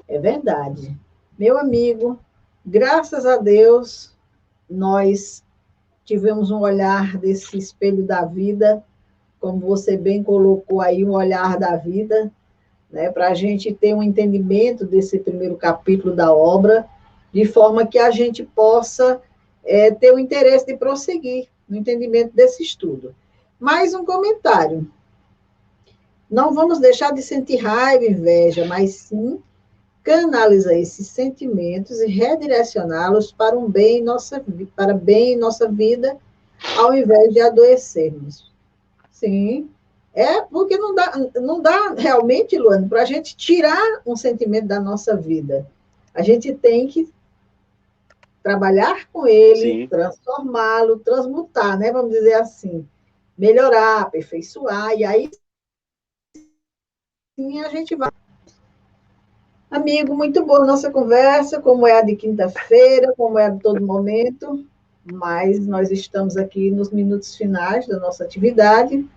É verdade. Meu amigo, graças a Deus, nós tivemos um olhar desse espelho da vida, como você bem colocou aí, um olhar da vida, né, para a gente ter um entendimento desse primeiro capítulo da obra, de forma que a gente possa ter o interesse de prosseguir no entendimento desse estudo. Mais um comentário. Não vamos deixar de sentir raiva, inveja, mas sim canalizar esses sentimentos e redirecioná-los para um bem em para bem em nossa vida, ao invés de adoecermos. Sim, porque não dá realmente, Luana, para a gente tirar um sentimento da nossa vida. A gente tem que trabalhar com ele, Sim. transformá-lo, transmutar, né? Vamos dizer assim, melhorar, aperfeiçoar, e aí sim a gente vai. Amigo, muito boa a nossa conversa, como é a de quinta-feira, como é a de todo momento, mas nós estamos aqui nos minutos finais da nossa atividade.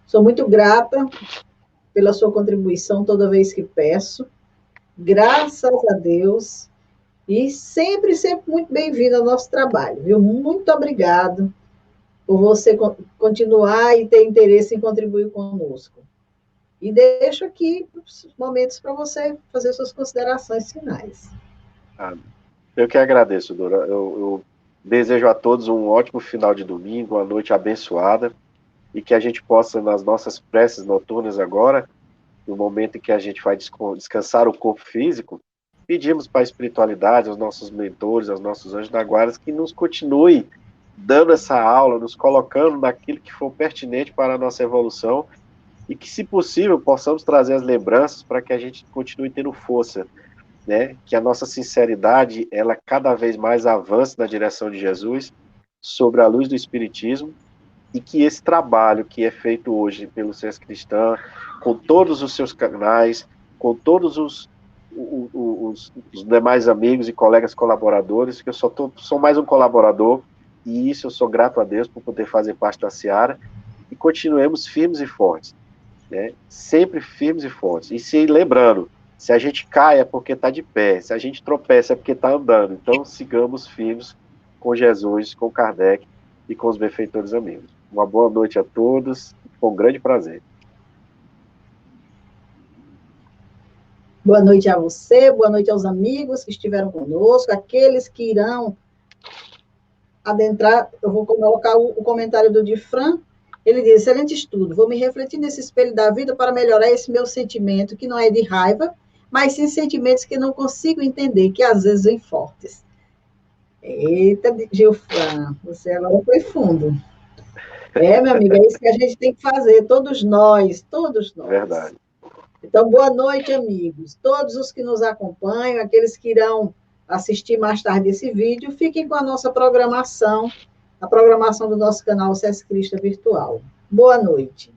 Sou muito grata pela sua contribuição toda vez que peço. Graças a Deus. E sempre, sempre muito bem-vindo ao nosso trabalho, viu? Muito obrigado por você continuar e ter interesse em contribuir conosco. E deixo aqui os momentos para você fazer suas considerações finais. Eu que agradeço, Dora. Eu desejo a todos um ótimo final de domingo, uma noite abençoada, e que a gente possa, nas nossas preces noturnas agora, no momento em que a gente vai descansar o corpo físico, pedimos para a espiritualidade, aos nossos mentores, aos nossos anjos da guarda, que nos continue dando essa aula, nos colocando naquilo que for pertinente para a nossa evolução, e que, se possível, possamos trazer as lembranças para que a gente continue tendo força, né? Que a nossa sinceridade, ela cada vez mais avance na direção de Jesus, sobre a luz do Espiritismo, e que esse trabalho que é feito hoje pelo SESC Cristã, com todos os seus canais, com todos os demais amigos e colegas colaboradores, que eu sou mais um colaborador, e isso eu sou grato a Deus por poder fazer parte da Seara, e continuemos firmes e fortes, né? Sempre firmes e fortes. E se lembrando, se a gente cai é porque está de pé, se a gente tropeça é porque está andando. Então sigamos firmes com Jesus, com Kardec e com os benfeitores amigos. Uma boa noite a todos, foi um grande prazer. Boa noite a você, boa noite aos amigos que estiveram conosco, aqueles que irão adentrar. Eu vou colocar o comentário do Difran. Ele diz: excelente estudo, vou me refletir nesse espelho da vida para melhorar esse meu sentimento, que não é de raiva, mas sim sentimentos que não consigo entender, que às vezes vêm fortes. Eita, Gilfran, você agora foi fundo. Meu amigo, é isso que a gente tem que fazer, todos nós, todos nós. Verdade. Então, boa noite, amigos. Todos os que nos acompanham, aqueles que irão assistir mais tarde esse vídeo, fiquem com a nossa programação, a programação do nosso canal SESC Cristã Virtual. Boa noite.